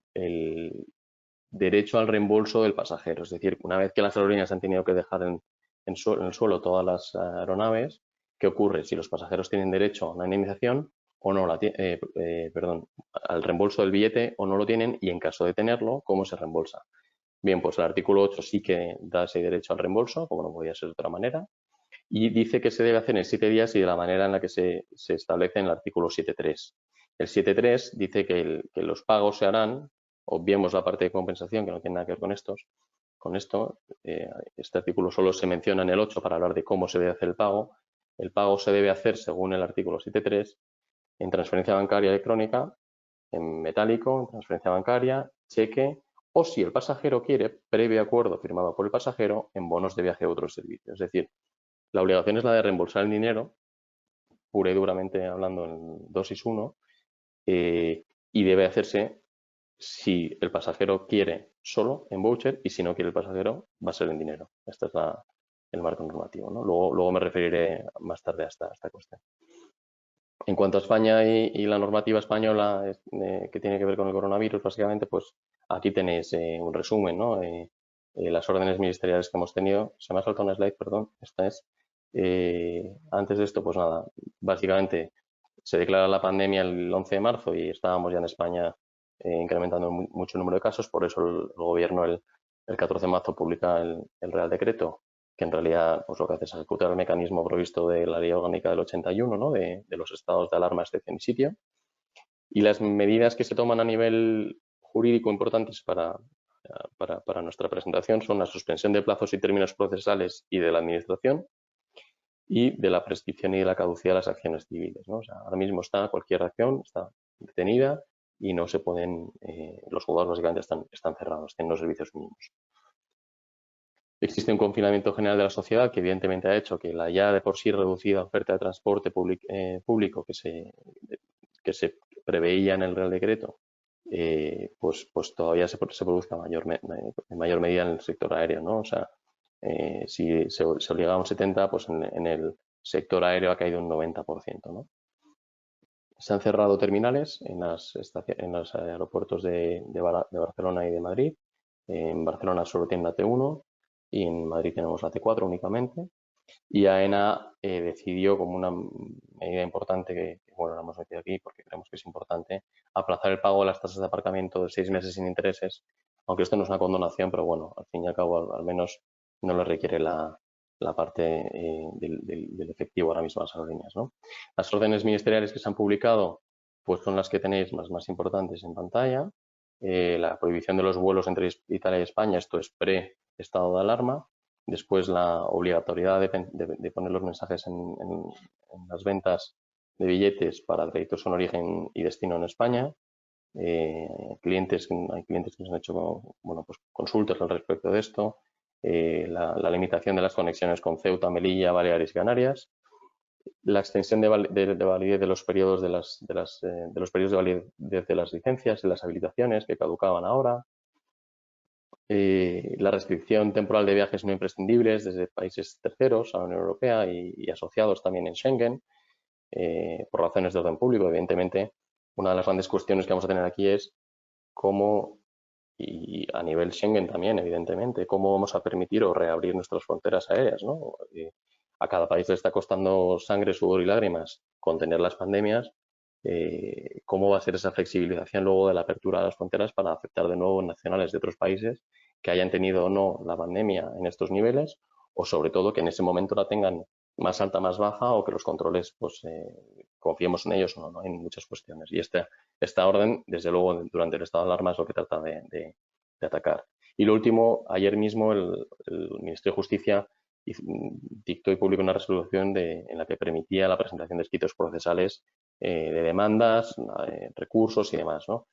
derecho al reembolso del pasajero. Es decir, una vez que las aerolíneas han tenido que dejar en el suelo todas las aeronaves, ¿qué ocurre? Si los pasajeros tienen derecho a una indemnización o no al reembolso del billete o no lo tienen, y en caso de tenerlo, ¿cómo se reembolsa? Bien, pues el artículo 8 sí que da ese derecho al reembolso, como no podía ser de otra manera, y dice que se debe hacer en 7 días y de la manera en la que se establece en el artículo 7.3. El 7.3 dice que los pagos se harán, obviemos la parte de compensación que no tiene nada que ver con esto, este artículo solo se menciona en el 8 para hablar de cómo se debe hacer el pago. El pago se debe hacer, según el artículo 7.3, en transferencia bancaria electrónica, en metálico, en transferencia bancaria, cheque, o si el pasajero quiere, previo acuerdo firmado por el pasajero, en bonos de viaje a otros servicios. Es decir, la obligación es la de reembolsar el dinero, pura y duramente hablando en dosis 1, y debe hacerse si el pasajero quiere solo en voucher y si no quiere el pasajero va a ser en dinero. Este es el marco normativo, ¿no? Luego me referiré más tarde a esta cuestión. En cuanto a España y la normativa española que tiene que ver con el coronavirus, básicamente, pues aquí tenéis un resumen, ¿no? Las órdenes ministeriales que hemos tenido. Se me ha saltado una slide, perdón. Esta es. Antes de esto, pues nada, básicamente se declara la pandemia el 11 de marzo y estábamos ya en España incrementando mucho el número de casos. Por eso el gobierno el 14 de marzo publica el Real Decreto, que en realidad pues lo que hace es ejecutar el mecanismo previsto de la Ley Orgánica del 81, ¿no? de los estados de alarma, excepción y sitio. Y las medidas que se toman a nivel jurídico importantes para nuestra presentación son la suspensión de plazos y términos procesales y de la administración y de la prescripción y de la caducidad de las acciones civiles, ¿no? O sea, ahora mismo cualquier acción está detenida y no se pueden, los juzgados básicamente están cerrados, tienen los servicios mínimos. Existe un confinamiento general de la sociedad que evidentemente ha hecho que la ya de por sí reducida oferta de transporte público que se preveía en el Real Decreto, pues todavía se produzca en mayor medida en el sector aéreo, ¿no? O sea, si se obligaba a un 70%, pues en el sector aéreo ha caído un 90%, ¿no? Se han cerrado terminales en los aeropuertos de Barcelona y de Madrid. En Barcelona solo tienen la T1 y en Madrid tenemos la T4 únicamente. Y AENA decidió, como una medida importante, que bueno, la hemos metido aquí porque creemos que es importante, aplazar el pago de las tasas de aparcamiento de 6 meses sin intereses, aunque esto no es una condonación, pero bueno, al fin y al cabo al menos no le requiere la parte del efectivo ahora mismo a las aerolíneas, ¿no? Las órdenes ministeriales que se han publicado pues son las que tenéis más importantes en pantalla. La prohibición de los vuelos entre Italia y España, esto es pre-estado de alarma. Después la obligatoriedad de poner los mensajes en las ventas de billetes para trayectos con origen y destino en España. Hay clientes que nos han hecho pues consultas al respecto de esto. La limitación de las conexiones con Ceuta, Melilla, Baleares y Canarias. La extensión de validez de los periodos de los periodos de validez de las licencias y las habilitaciones que caducaban ahora. La restricción temporal de viajes no imprescindibles desde países terceros a la Unión Europea y asociados también en Schengen, por razones de orden público. Evidentemente, una de las grandes cuestiones que vamos a tener aquí es cómo, y a nivel Schengen también, evidentemente, cómo vamos a permitir o reabrir nuestras fronteras aéreas, ¿no? A cada país le está costando sangre, sudor y lágrimas contener las pandemias, cómo va a ser esa flexibilización luego de la apertura de las fronteras para aceptar de nuevo nacionales de otros países que hayan tenido o no la pandemia en estos niveles, o sobre todo que en ese momento la tengan más alta, más baja, o que los controles, pues confiemos en ellos o no, en muchas cuestiones. Y esta orden, desde luego, durante el estado de alarma es lo que trata de atacar. Y lo último, ayer mismo el Ministerio de Justicia dictó y publicó una resolución en la que permitía la presentación de escritos procesales de demandas, recursos y demás, ¿no?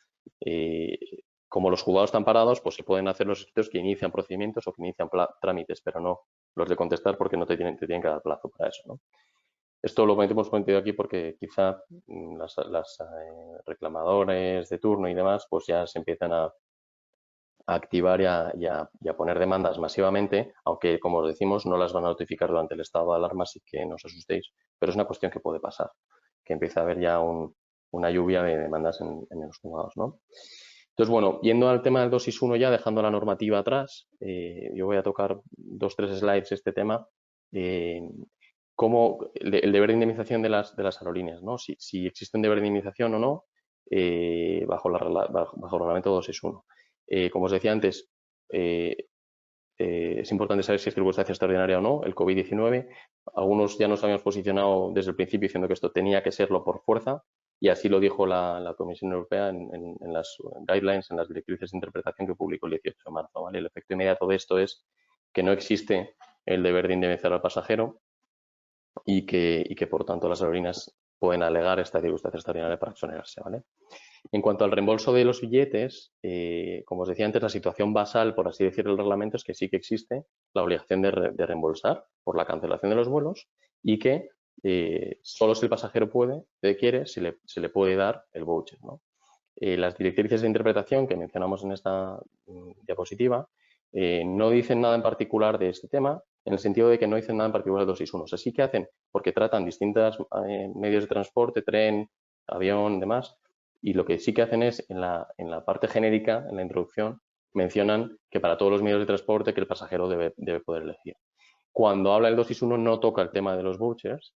Como los juzgados están parados, pues se pueden hacer los escritos que inician procedimientos o que inician trámites, pero no los de contestar porque no te tienen que dar plazo para eso, ¿no? Esto lo hemos metido aquí porque quizá las reclamadores de turno y demás pues ya se empiezan a activar y a poner demandas masivamente, aunque, como os decimos, no las van a notificar durante el estado de alarma, así que no os asustéis, pero es una cuestión que puede pasar, que empieza a haber ya una lluvia de demandas en los juzgados, ¿no? Entonces, bueno, yendo al tema del 261 ya, dejando la normativa atrás, yo voy a tocar 2 o 3 slides este tema, como el deber de indemnización de las aerolíneas, ¿no? Si existe un deber de indemnización o no, bajo el reglamento 261. Como os decía antes, es importante saber si es circunstancia extraordinaria o no, el COVID-19. Algunos ya nos habíamos posicionado desde el principio diciendo que esto tenía que serlo por fuerza, y así lo dijo la Comisión Europea en las guidelines, en las directrices de interpretación que publicó el 18 de marzo. ¿Vale? El efecto inmediato de esto es que no existe el deber de indemnizar al pasajero y que por tanto las aerolíneas pueden alegar esta circunstancia extraordinaria para exonerarse. ¿Vale? En cuanto al reembolso de los billetes, como os decía antes, la situación basal, por así decirlo, del reglamento es que sí que existe la obligación de reembolsar por la cancelación de los vuelos y que solo si el pasajero quiere, se le puede dar el voucher, ¿no? Las directrices de interpretación que mencionamos en esta diapositiva no dicen nada en particular de este tema, en el sentido de que no dicen nada en particular de 261. O sea, sí que hacen, porque tratan distintos medios de transporte, tren, avión, demás, y lo que sí que hacen es, en la parte genérica, en la introducción, mencionan que para todos los medios de transporte que el pasajero debe poder elegir. Cuando habla el 261 no toca el tema de los vouchers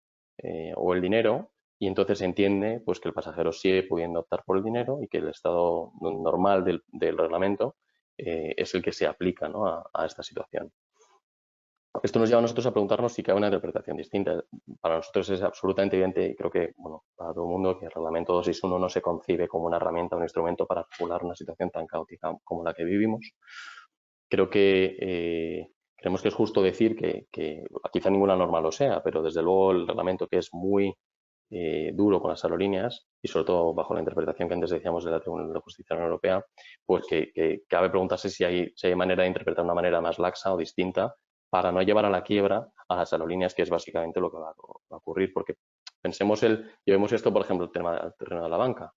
o el dinero, y entonces se entiende pues, que el pasajero sigue pudiendo optar por el dinero y que el estado normal del reglamento es el que se aplica, ¿no? a esta situación. Esto nos lleva a nosotros a preguntarnos si cabe una interpretación distinta. Para nosotros es absolutamente evidente y creo que, bueno, para todo el mundo, que el reglamento 261 no se concibe como una herramienta o un instrumento para regular una situación tan caótica como la que vivimos. Creo que creemos que es justo decir que quizá ninguna norma lo sea, pero desde luego el reglamento, que es muy duro con las aerolíneas y sobre todo bajo la interpretación que antes decíamos de la Tribunal de Justicia de la Unión Europea, pues que cabe preguntarse si hay manera de interpretar de una manera más laxa o distinta para no llevar a la quiebra a las aerolíneas, que es básicamente lo que va a ocurrir. Porque pensemos llevemos esto, por ejemplo, el terreno de la banca.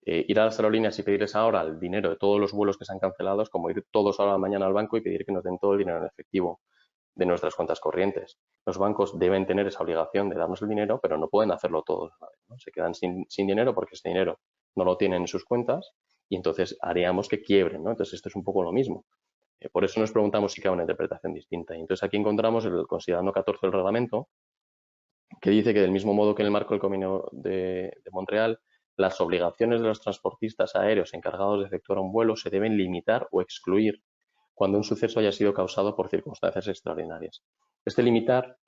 Ir a las aerolíneas y pedirles ahora el dinero de todos los vuelos que se han cancelado es como ir todos ahora mañana al banco y pedir que nos den todo el dinero en efectivo de nuestras cuentas corrientes. Los bancos deben tener esa obligación de darnos el dinero, pero no pueden hacerlo todos, ¿no? Se quedan sin dinero porque este dinero no lo tienen en sus cuentas y entonces haríamos que quiebren, ¿no? Entonces esto es un poco lo mismo. Por eso nos preguntamos si cabe una interpretación distinta. Y entonces aquí encontramos el considerando 14 del reglamento, que dice que del mismo modo que en el marco del Convenio de Montreal, las obligaciones de los transportistas aéreos encargados de efectuar un vuelo se deben limitar o excluir cuando un suceso haya sido causado por circunstancias extraordinarias. Este limitar,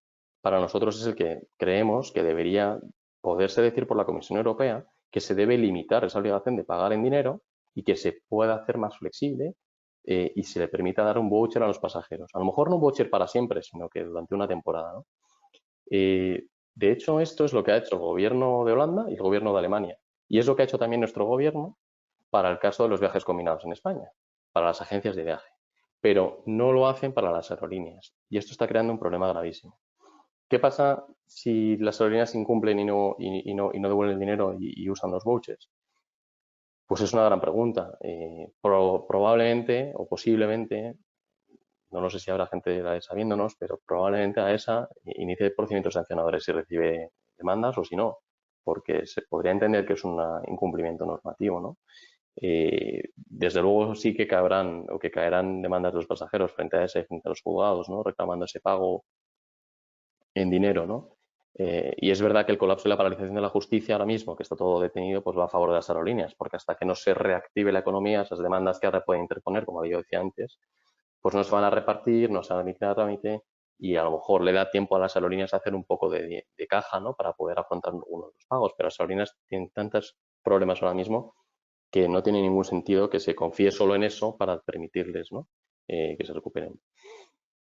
para nosotros, es el que creemos que debería poderse decir por la Comisión Europea, que se debe limitar esa obligación de pagar en dinero y que se pueda hacer más flexible y se le permita dar un voucher a los pasajeros. A lo mejor no un voucher para siempre, sino que durante una temporada, ¿no? De hecho, esto es lo que ha hecho el gobierno de Holanda y el gobierno de Alemania. Y es lo que ha hecho también nuestro gobierno para el caso de los viajes combinados en España, para las agencias de viaje. Pero no lo hacen para las aerolíneas. Y esto está creando un problema gravísimo. ¿Qué pasa si las aerolíneas incumplen y no devuelven el dinero y usan los vouchers? Pues es una gran pregunta. Probablemente o posiblemente, no lo sé si habrá gente de la ESA viéndonos, pero probablemente a ESA inicie procedimientos sancionadores si recibe demandas o si no, porque se podría entender que es un incumplimiento normativo, ¿no? Desde luego sí que caerán demandas de los pasajeros frente a ESA y frente a los juzgados, ¿no? Reclamando ese pago en dinero, ¿no? Y es verdad que el colapso y la paralización de la justicia ahora mismo, que está todo detenido, pues va a favor de las aerolíneas, porque hasta que no se reactive la economía, esas demandas que ahora pueden interponer, como yo decía antes, pues no se van a repartir, no se van a admitir a trámite y a lo mejor le da tiempo a las aerolíneas a hacer un poco de caja, ¿no? Para poder afrontar uno de los pagos, pero las aerolíneas tienen tantos problemas ahora mismo que no tiene ningún sentido que se confíe solo en eso para permitirles, ¿no? Que se recuperen.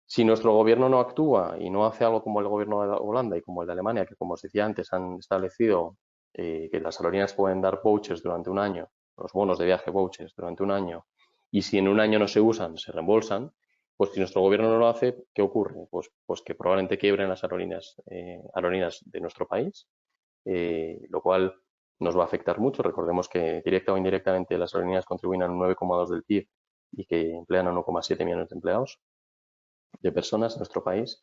Si nuestro gobierno no actúa y no hace algo como el gobierno de Holanda y como el de Alemania, que como os decía antes han establecido que las aerolíneas pueden dar vouchers durante un año, los bonos de viaje vouchers durante un año, y si en un año no se usan, se reembolsan, pues si nuestro gobierno no lo hace, ¿qué ocurre? Pues que probablemente quiebren las aerolíneas de nuestro país, lo cual nos va a afectar mucho. Recordemos que directa o indirectamente las aerolíneas contribuyen al 9,2 del PIB y que emplean a 1,7 millones de empleados, de personas en nuestro país.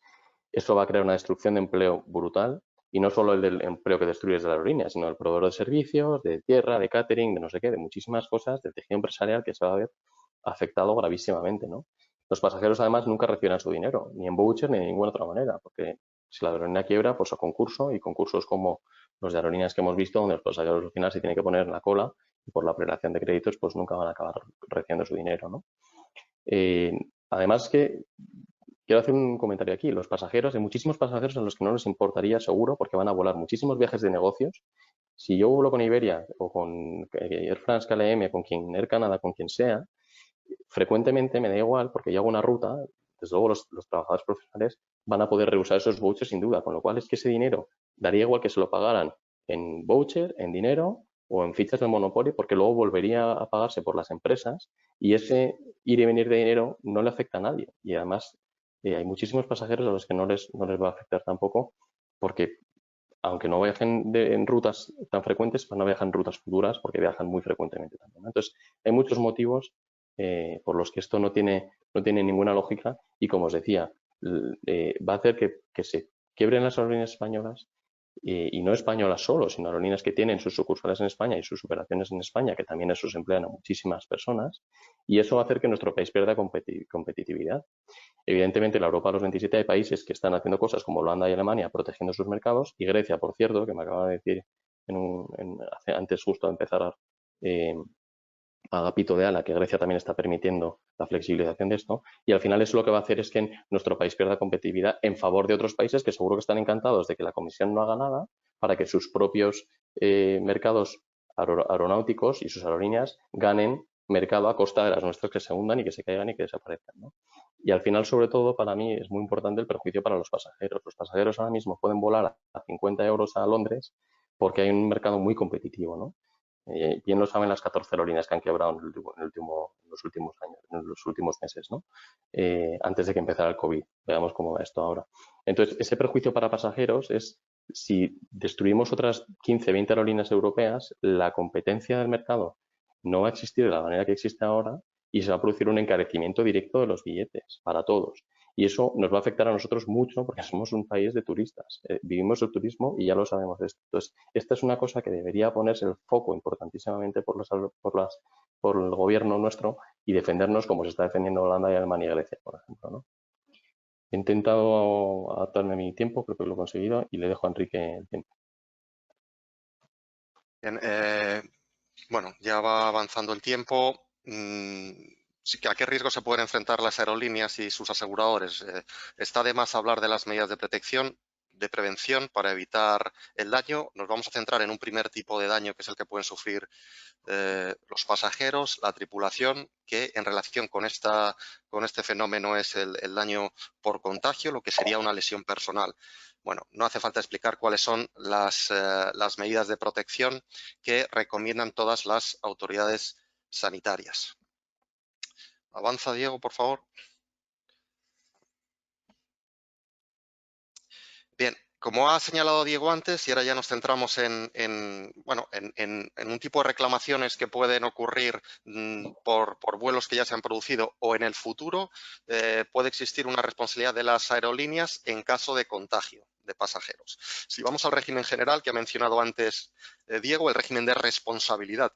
Eso va a crear una destrucción de empleo brutal, y no solo el del empleo que destruyes de la aerolínea, sino el proveedor de servicios, de tierra, de catering, de no sé qué, de muchísimas cosas, del tejido empresarial que se va a ver afectado gravísimamente, ¿no? Los pasajeros además nunca recibirán su dinero, ni en voucher ni de ninguna otra manera, porque si la aerolínea quiebra, pues a concurso, y concursos como los de aerolíneas que hemos visto, donde los pasajeros al final se tienen que poner en la cola y por la prelación de créditos, pues nunca van a acabar recibiendo su dinero, ¿no? Además que quiero hacer un comentario aquí. Los pasajeros, hay muchísimos pasajeros a los que no les importaría seguro porque van a volar muchísimos viajes de negocios. Si yo vuelo con Iberia o con Air France, KLM, con quien Air Canada, con quien sea, frecuentemente me da igual porque yo hago una ruta, desde luego los trabajadores profesionales van a poder reusar esos vouchers sin duda, con lo cual es que ese dinero daría igual que se lo pagaran en voucher, en dinero o en fichas de Monopoly, porque luego volvería a pagarse por las empresas y ese ir y venir de dinero no le afecta a nadie. Y además hay muchísimos pasajeros a los que no les va a afectar tampoco, porque aunque no viajen en rutas tan frecuentes, van a viajar en rutas futuras porque viajan muy frecuentemente también, ¿no? Entonces, hay muchos motivos por los que esto no tiene ninguna lógica y, como os decía, va a hacer que se quiebren las aerolíneas españolas, y no españolas solo, sino aerolíneas que tienen sus sucursales en España y sus operaciones en España, que también esos emplean a muchísimas personas, y eso va a hacer que nuestro país pierda competitividad. Evidentemente, en la Europa de los 27 hay países que están haciendo cosas como Holanda y Alemania protegiendo sus mercados, y Grecia, por cierto, que me acaba de decir antes justo de empezar Agapito de Ala, que Grecia también está permitiendo la flexibilización de esto, y al final eso lo que va a hacer es que nuestro país pierda competitividad en favor de otros países que seguro que están encantados de que la Comisión no haga nada para que sus propios mercados aeronáuticos y sus aerolíneas ganen mercado a costa de las nuestras, que se hundan y que se caigan y que desaparezcan, ¿no? Y al final, sobre todo, para mí es muy importante el perjuicio para los pasajeros. Los pasajeros ahora mismo pueden volar a 50 euros a Londres porque hay un mercado muy competitivo, ¿no? Bien lo saben las 14 aerolíneas que han quebrado en los últimos años, en los últimos meses, ¿no? Antes de que empezara el COVID. Veamos cómo va esto ahora. Entonces, ese perjuicio para pasajeros es, si destruimos otras 15, 20 aerolíneas europeas, la competencia del mercado no va a existir de la manera que existe ahora y se va a producir un encarecimiento directo de los billetes para todos. Y eso nos va a afectar a nosotros mucho porque somos un país de turistas. Vivimos el turismo y ya lo sabemos esto. Entonces, esta es una cosa que debería ponerse el foco importantísimamente por el gobierno nuestro y defendernos como se está defendiendo Holanda y Alemania y Grecia, por ejemplo, ¿no? He intentado adaptarme a mi tiempo, creo que lo he conseguido, y le dejo a Enrique el tiempo. Bien, bueno, ya va avanzando el tiempo. ¿A qué riesgo se pueden enfrentar las aerolíneas y sus aseguradores? Está de más hablar de las medidas de protección, de prevención para evitar el daño. Nos vamos a centrar en un primer tipo de daño, que es el que pueden sufrir los pasajeros, la tripulación, que en relación con este fenómeno es el daño por contagio, lo que sería una lesión personal. Bueno, no hace falta explicar cuáles son las medidas de protección que recomiendan todas las autoridades sanitarias. Avanza, Diego, por favor. Bien, como ha señalado Diego antes, y ahora ya nos centramos en un tipo de reclamaciones que pueden ocurrir por vuelos que ya se han producido o en el futuro, puede existir una responsabilidad de las aerolíneas en caso de contagio de pasajeros. Si vamos al régimen general que ha mencionado antes Diego, el régimen de responsabilidad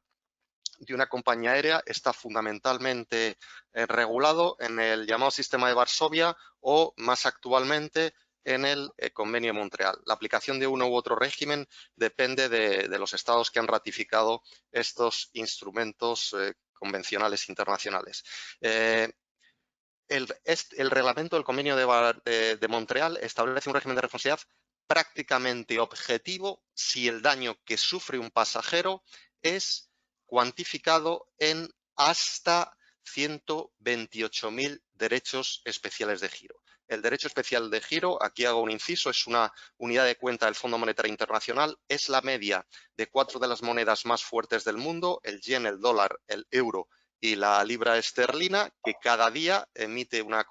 de una compañía aérea está fundamentalmente regulado en el llamado sistema de Varsovia o, más actualmente, en el Convenio de Montreal. La aplicación de uno u otro régimen depende de los estados que han ratificado estos instrumentos convencionales internacionales. El reglamento del Convenio de Montreal establece un régimen de responsabilidad prácticamente objetivo si el daño que sufre un pasajero es cuantificado en hasta 128.000 derechos especiales de giro. El derecho especial de giro, aquí hago un inciso, es una unidad de cuenta del Fondo Monetario Internacional, es la media de 4 de las monedas más fuertes del mundo, el yen, el dólar, el euro y la libra esterlina, que cada día emite una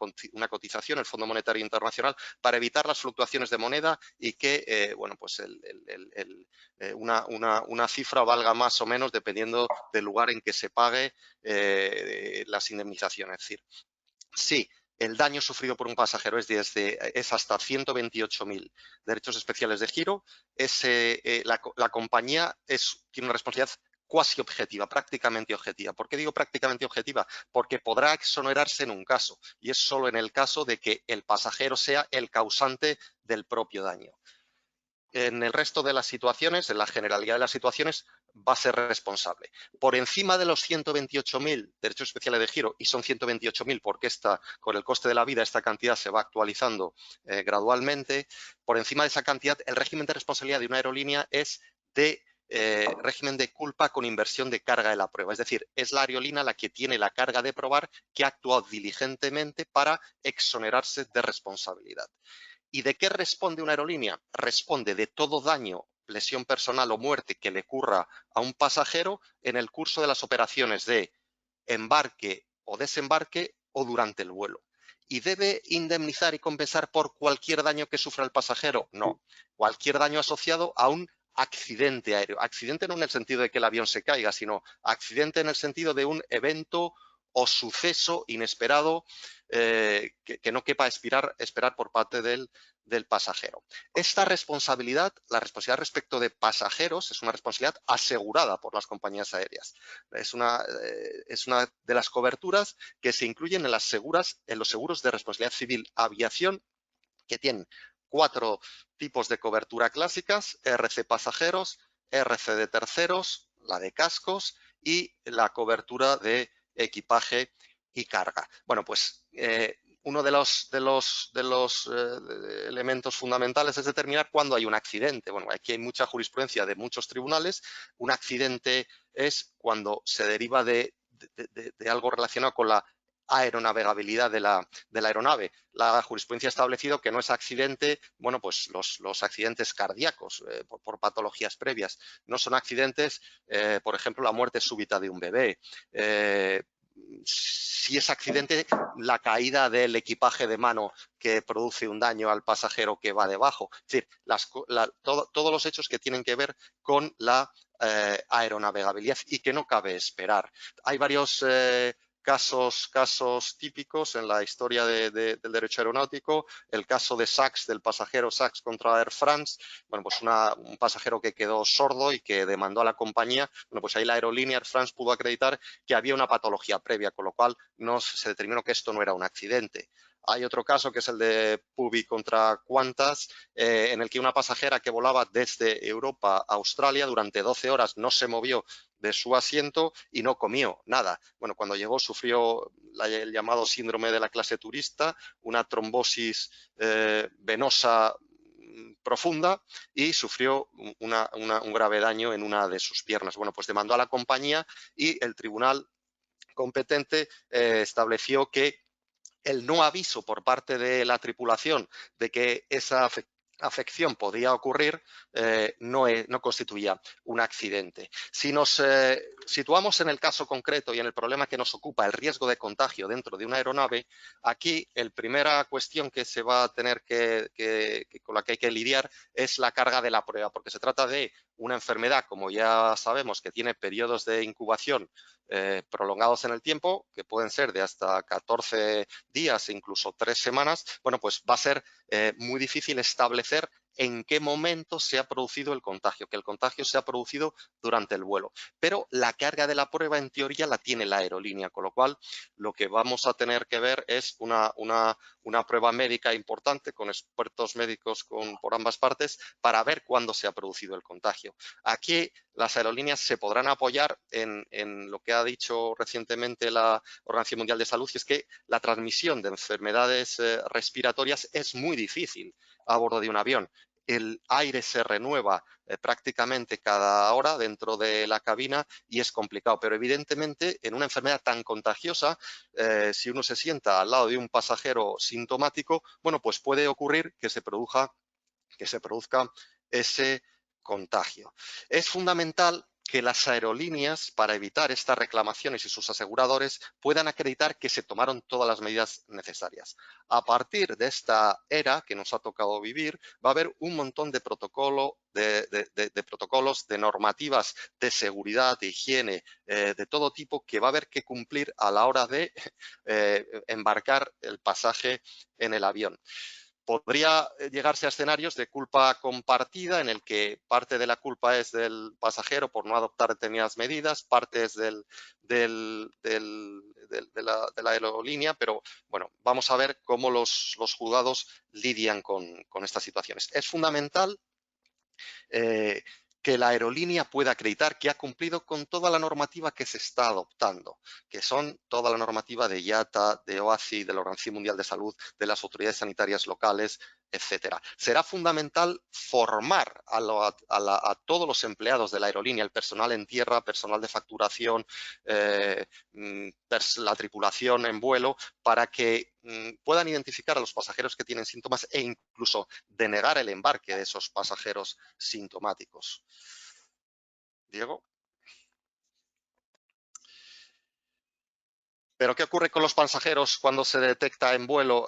cotización, el Fondo Monetario Internacional, para evitar las fluctuaciones de moneda y que bueno, pues una cifra valga más o menos dependiendo del lugar en que se pague las indemnizaciones. Es decir, sí, el daño sufrido por un pasajero es hasta 128.000 derechos especiales de giro, la compañía tiene una responsabilidad cuasi objetiva, prácticamente objetiva. ¿Por qué digo prácticamente objetiva? Porque podrá exonerarse en un caso, y es solo en el caso de que el pasajero sea el causante del propio daño. En el resto de las situaciones, en la generalidad de las situaciones, va a ser responsable. Por encima de los 128.000 derechos especiales de giro, y son 128.000 porque con el coste de la vida esta cantidad se va actualizando gradualmente, por encima de esa cantidad el régimen de responsabilidad de una aerolínea es de régimen de culpa con inversión de carga de la prueba. Es decir, es la aerolínea la que tiene la carga de probar que ha actuado diligentemente para exonerarse de responsabilidad. ¿Y de qué responde una aerolínea? Responde de todo daño, lesión personal o muerte que le ocurra a un pasajero en el curso de las operaciones de embarque o desembarque o durante el vuelo. ¿Y debe indemnizar y compensar por cualquier daño que sufra el pasajero? No. Cualquier daño asociado a un accidente aéreo. Accidente no en el sentido de que el avión se caiga, sino accidente en el sentido de un evento o suceso inesperado que no quepa esperar por parte del pasajero. Esta responsabilidad, la responsabilidad respecto de pasajeros, es una responsabilidad asegurada por las compañías aéreas. Es una de las coberturas que se incluyen en los seguros de responsabilidad civil aviación, que tienen 4 tipos de cobertura clásicas: RC pasajeros, RC de terceros, la de cascos y la cobertura de equipaje y carga. Bueno, pues uno de los elementos fundamentales es determinar cuándo hay un accidente. Bueno, aquí hay mucha jurisprudencia de muchos tribunales. Un accidente es cuando se deriva de algo relacionado con la aeronavegabilidad de la aeronave. La jurisprudencia ha establecido que no es accidente, bueno, pues los accidentes cardíacos por patologías previas. No son accidentes, por ejemplo, la muerte súbita de un bebé. Si es accidente, la caída del equipaje de mano que produce un daño al pasajero que va debajo. Es decir, todos los hechos que tienen que ver con la aeronavegabilidad y que no cabe esperar. Hay varios casos típicos en la historia del derecho aeronáutico. El caso de Sachs, del pasajero Sachs contra Air France. Bueno, pues un pasajero que quedó sordo y que demandó a la compañía. Bueno, pues ahí la aerolínea Air France pudo acreditar que había una patología previa, con lo cual se determinó que esto no era un accidente. Hay otro caso que es el de Pubi contra Qantas, en el que una pasajera que volaba desde Europa a Australia durante 12 horas no se movió de su asiento y no comió nada. Bueno, cuando llegó sufrió el llamado síndrome de la clase turista, una trombosis venosa profunda y sufrió un grave daño en una de sus piernas. Bueno, pues demandó a la compañía y el tribunal competente estableció que el no aviso por parte de la tripulación de que esa afección podía ocurrir no constituía un accidente. Si nos situamos en el caso concreto y en el problema que nos ocupa, el riesgo de contagio dentro de una aeronave, aquí la primera cuestión que se va a tener con la que hay que lidiar es la carga de la prueba, porque se trata de una enfermedad, como ya sabemos, que tiene periodos de incubación prolongados en el tiempo, que pueden ser de hasta 14 días e incluso 3 semanas. Bueno, pues va a ser muy difícil establecer en qué momento se ha producido el contagio, que el contagio se ha producido durante el vuelo. Pero la carga de la prueba, en teoría, la tiene la aerolínea, con lo cual lo que vamos a tener que ver es una prueba médica importante con expertos médicos por ambas partes para ver cuándo se ha producido el contagio. Aquí las aerolíneas se podrán apoyar en lo que ha dicho recientemente la Organización Mundial de Salud, y es que la transmisión de enfermedades respiratorias es muy difícil a bordo de un avión. El aire se renueva prácticamente cada hora dentro de la cabina y es complicado, pero evidentemente en una enfermedad tan contagiosa, si uno se sienta al lado de un pasajero sintomático, bueno, pues puede ocurrir que se produzca ese contagio. Es fundamental que las aerolíneas, para evitar estas reclamaciones y sus aseguradores, puedan acreditar que se tomaron todas las medidas necesarias. A partir de esta era que nos ha tocado vivir, va a haber un montón de protocolos, de normativas de seguridad, de higiene, de todo tipo, que va a haber que cumplir a la hora de embarcar el pasaje en el avión. Podría llegarse a escenarios de culpa compartida en el que parte de la culpa es del pasajero por no adoptar determinadas medidas, parte es de la aerolínea, pero bueno, vamos a ver cómo los juzgados lidian con estas situaciones. Es fundamental que la aerolínea pueda acreditar que ha cumplido con toda la normativa que se está adoptando, que son toda la normativa de IATA, de OACI, de la Organización Mundial de Salud, de las autoridades sanitarias locales, etcétera. Será fundamental formar a todos los empleados de la aerolínea, el personal en tierra, personal de facturación, la tripulación en vuelo, para que puedan identificar a los pasajeros que tienen síntomas e incluso denegar el embarque de esos pasajeros sintomáticos. Diego. Pero ¿qué ocurre con los pasajeros cuando se detecta en vuelo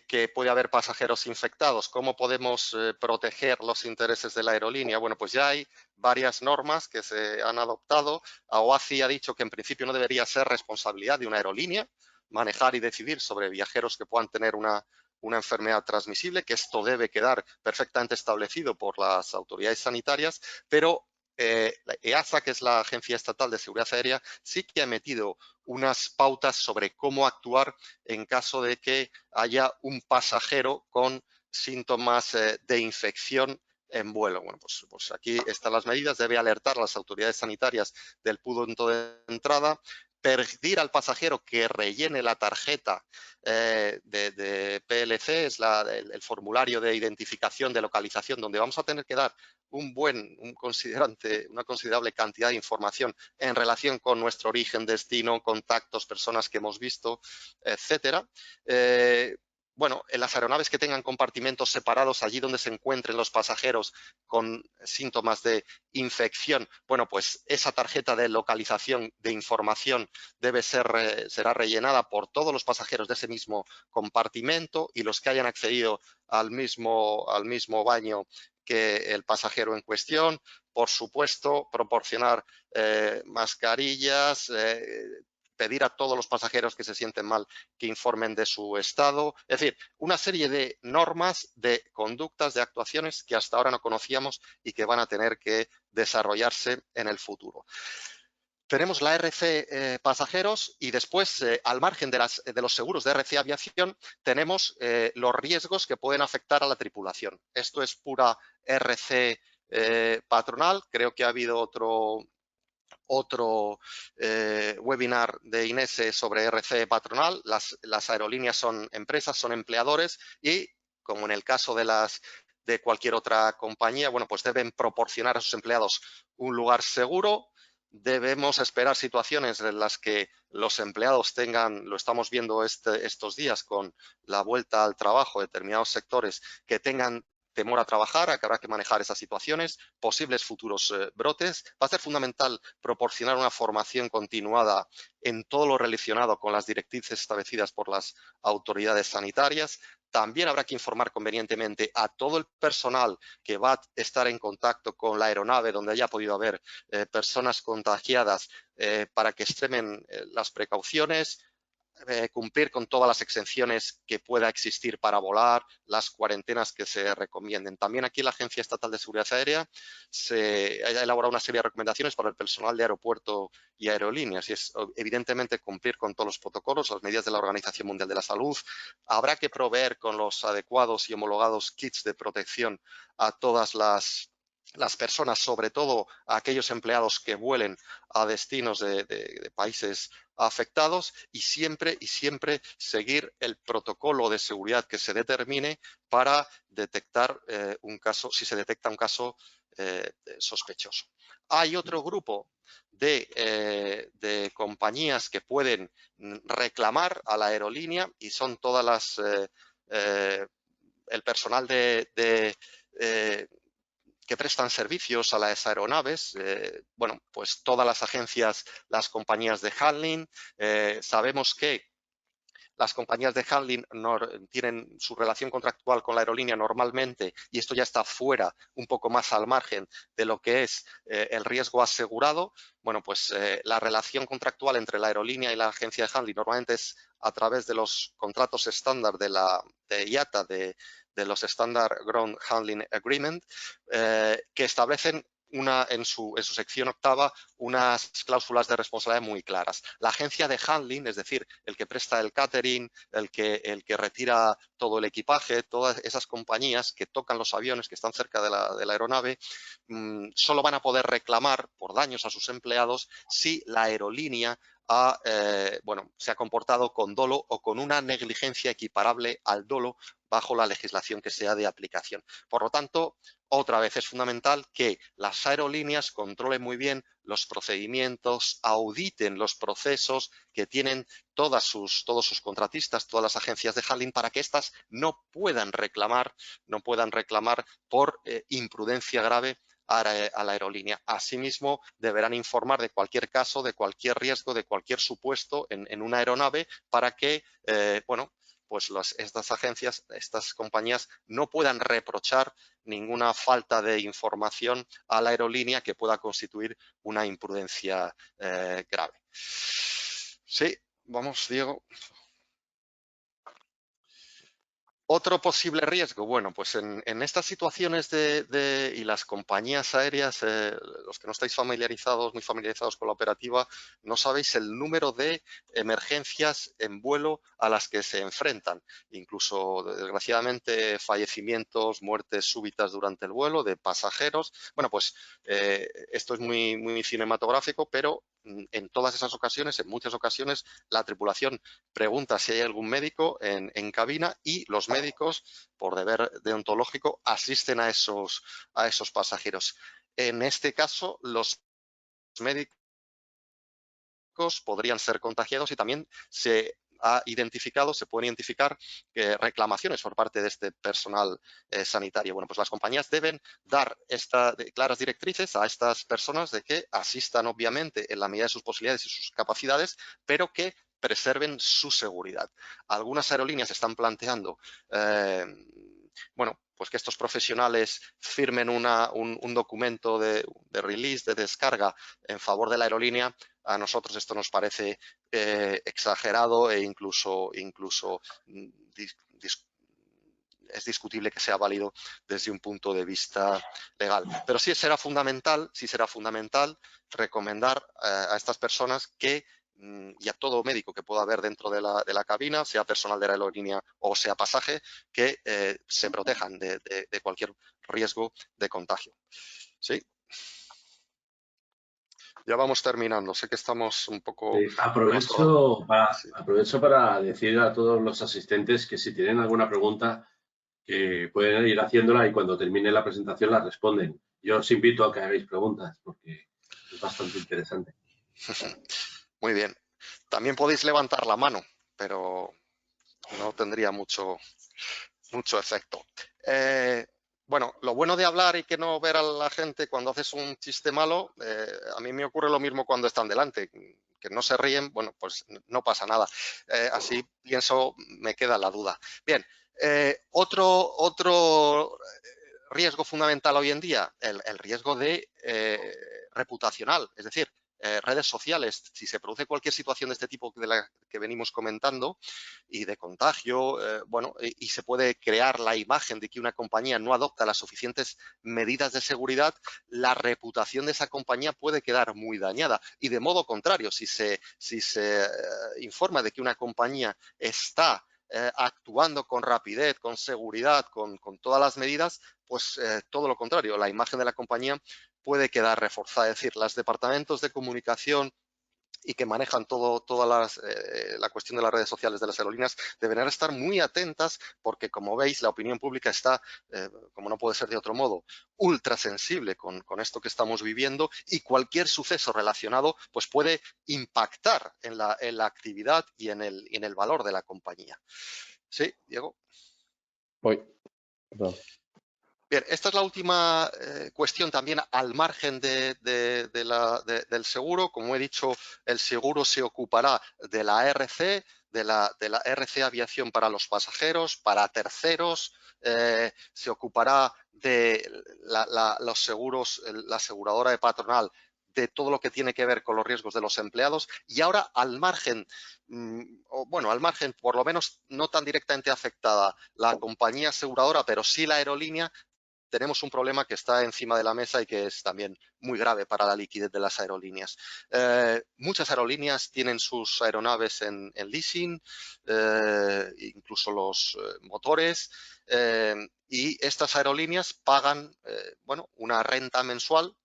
que puede haber pasajeros infectados? ¿Cómo podemos proteger los intereses de la aerolínea? Bueno, pues ya hay varias normas que se han adoptado. OACI ha dicho que en principio no debería ser responsabilidad de una aerolínea manejar y decidir sobre viajeros que puedan tener una enfermedad transmisible, que esto debe quedar perfectamente establecido por las autoridades sanitarias, pero la EASA, que es la Agencia Estatal de Seguridad Aérea, sí que ha emitido unas pautas sobre cómo actuar en caso de que haya un pasajero con síntomas de infección en vuelo. Bueno, pues aquí están las medidas. Debe alertar a las autoridades sanitarias del punto de entrada, pedir al pasajero que rellene la tarjeta de PLC, es el formulario de identificación de localización, donde vamos a tener que dar una considerable cantidad de información en relación con nuestro origen, destino, contactos, personas que hemos visto, etcétera. Bueno, en las aeronaves que tengan compartimentos separados, allí donde se encuentren los pasajeros con síntomas de infección, bueno, pues esa tarjeta de localización de información será rellenada por todos los pasajeros de ese mismo compartimento, y los que hayan accedido al mismo baño que el pasajero en cuestión. Por supuesto, proporcionar mascarillas, pedir a todos los pasajeros que se sienten mal que informen de su estado. Es decir, una serie de normas, de conductas, de actuaciones que hasta ahora no conocíamos y que van a tener que desarrollarse en el futuro. Tenemos la RC pasajeros, y después, al margen de los seguros de RC aviación, tenemos los riesgos que pueden afectar a la tripulación. Esto es pura RC patronal. Creo que ha habido otro webinar de INESE sobre RC patronal. Las aerolíneas son empresas, son empleadores, y como en el caso de cualquier otra compañía, bueno, pues deben proporcionar a sus empleados un lugar seguro. Debemos esperar situaciones en las que los empleados lo estamos viendo estos días con la vuelta al trabajo, determinados sectores que tengan temor a trabajar, que habrá que manejar esas situaciones, posibles futuros brotes. Va a ser fundamental proporcionar una formación continuada en todo lo relacionado con las directrices establecidas por las autoridades sanitarias. También habrá que informar convenientemente a todo el personal que va a estar en contacto con la aeronave donde haya podido haber personas contagiadas, para que extremen las precauciones. cumplir con todas las exenciones que pueda existir para volar, las cuarentenas que se recomienden. También aquí la Agencia Estatal de Seguridad Aérea se ha elaborado una serie de recomendaciones para el personal de aeropuerto y aerolíneas, y es evidentemente cumplir con todos los protocolos, las medidas de la Organización Mundial de la Salud. Habrá que proveer con los adecuados y homologados kits de protección a todas las personas, sobre todo a aquellos empleados que vuelen a destinos de países afectados, y siempre seguir el protocolo de seguridad que se determine para detectar un caso, si se detecta un caso sospechoso. Hay otro grupo de compañías que pueden reclamar a la aerolínea, y son todas las el personal que prestan servicios a las aeronaves, bueno, pues todas las agencias, las compañías de handling. Sabemos que las compañías de handling tienen su relación contractual con la aerolínea normalmente, y esto ya está fuera, un poco más al margen de lo que es el riesgo asegurado. Bueno, pues la relación contractual entre la aerolínea y la agencia de handling normalmente es a través de los contratos estándar de IATA, de los Standard Ground Handling Agreement, que establecen en su sección octava unas cláusulas de responsabilidad muy claras. La agencia de handling, es decir, el que presta el catering, el que retira todo el equipaje, todas esas compañías que tocan los aviones, que están cerca de la aeronave, solo van a poder reclamar por daños a sus empleados si la aerolínea se ha comportado con dolo o con una negligencia equiparable al dolo bajo la legislación que sea de aplicación. Por lo tanto, otra vez es fundamental que las aerolíneas controlen muy bien los procedimientos, auditen los procesos que tienen todos sus contratistas, todas las agencias de handling, para que éstas no puedan reclamar por imprudencia grave a la aerolínea. Asimismo, deberán informar de cualquier caso, de cualquier riesgo, de cualquier supuesto en una aeronave, para que, pues estas agencias, estas compañías, no puedan reprochar ninguna falta de información a la aerolínea que pueda constituir una imprudencia grave. Sí, vamos, Diego. Otro posible riesgo, bueno, pues en estas situaciones y las compañías aéreas, los que no estáis muy familiarizados con la operativa, no sabéis el número de emergencias en vuelo a las que se enfrentan. Incluso, desgraciadamente, fallecimientos, muertes súbitas durante el vuelo de pasajeros. Bueno, pues esto es muy cinematográfico, pero en todas esas ocasiones, en muchas ocasiones, la tripulación pregunta si hay algún médico en cabina, y los médicos, por deber deontológico, asisten a esos pasajeros. En este caso, los médicos podrían ser contagiados, y también se pueden identificar reclamaciones por parte de este personal sanitario. Bueno, pues las compañías deben dar claras directrices a estas personas de que asistan, obviamente, en la medida de sus posibilidades y sus capacidades, pero que preserven su seguridad. Algunas aerolíneas están planteando pues que estos profesionales firmen un documento de release, de descarga, en favor de la aerolínea. A nosotros esto nos parece exagerado, e incluso es discutible que sea válido desde un punto de vista legal. Pero sí será fundamental recomendar a estas personas y a todo médico que pueda haber dentro de la cabina, sea personal de la aerolínea o sea pasaje, que se protejan de cualquier riesgo de contagio. ¿Sí? Ya vamos terminando. Sé que estamos un poco... Aprovecho para decir a todos los asistentes que si tienen alguna pregunta, que pueden ir haciéndola, y cuando termine la presentación la responden. Yo os invito a que hagáis preguntas, porque es bastante interesante. Muy bien. También podéis levantar la mano, pero no tendría mucho efecto. Bueno, lo bueno de hablar y que no ver a la gente cuando haces un chiste malo, a mí me ocurre lo mismo cuando están delante, que no se ríen, bueno, pues no pasa nada. Así pienso, me queda la duda. Bien, otro riesgo fundamental hoy en día, el riesgo reputacional, es decir, redes sociales, si se produce cualquier situación de este tipo de la que venimos comentando y de contagio, bueno, y se puede crear la imagen de que una compañía no adopta las suficientes medidas de seguridad, la reputación de esa compañía puede quedar muy dañada. Y de modo contrario, si se informa de que una compañía está actuando con rapidez, con seguridad, con todas las medidas, pues todo lo contrario, la imagen de la compañía puede quedar reforzada. Es decir, los departamentos de comunicación y que manejan toda la cuestión de las redes sociales de las aerolíneas deberán estar muy atentas porque, como veis, la opinión pública está, como no puede ser de otro modo, ultra sensible con esto que estamos viviendo y cualquier suceso relacionado pues puede impactar en la actividad y en el valor de la compañía. ¿Sí, Diego? Voy. Perdón. Bien, esta es la última cuestión también al margen del seguro. Como he dicho, el seguro se ocupará de la RC, de la RC Aviación para los pasajeros, para terceros, se ocupará de los seguros, la aseguradora de patronal, de todo lo que tiene que ver con los riesgos de los empleados. Y ahora, al margen, al margen, por lo menos no tan directamente afectada la compañía aseguradora, pero sí la aerolínea, tenemos un problema que está encima de la mesa y que es también muy grave para la liquidez de las aerolíneas. Muchas aerolíneas tienen sus aeronaves en leasing, incluso los motores, y estas aerolíneas pagan una renta mensual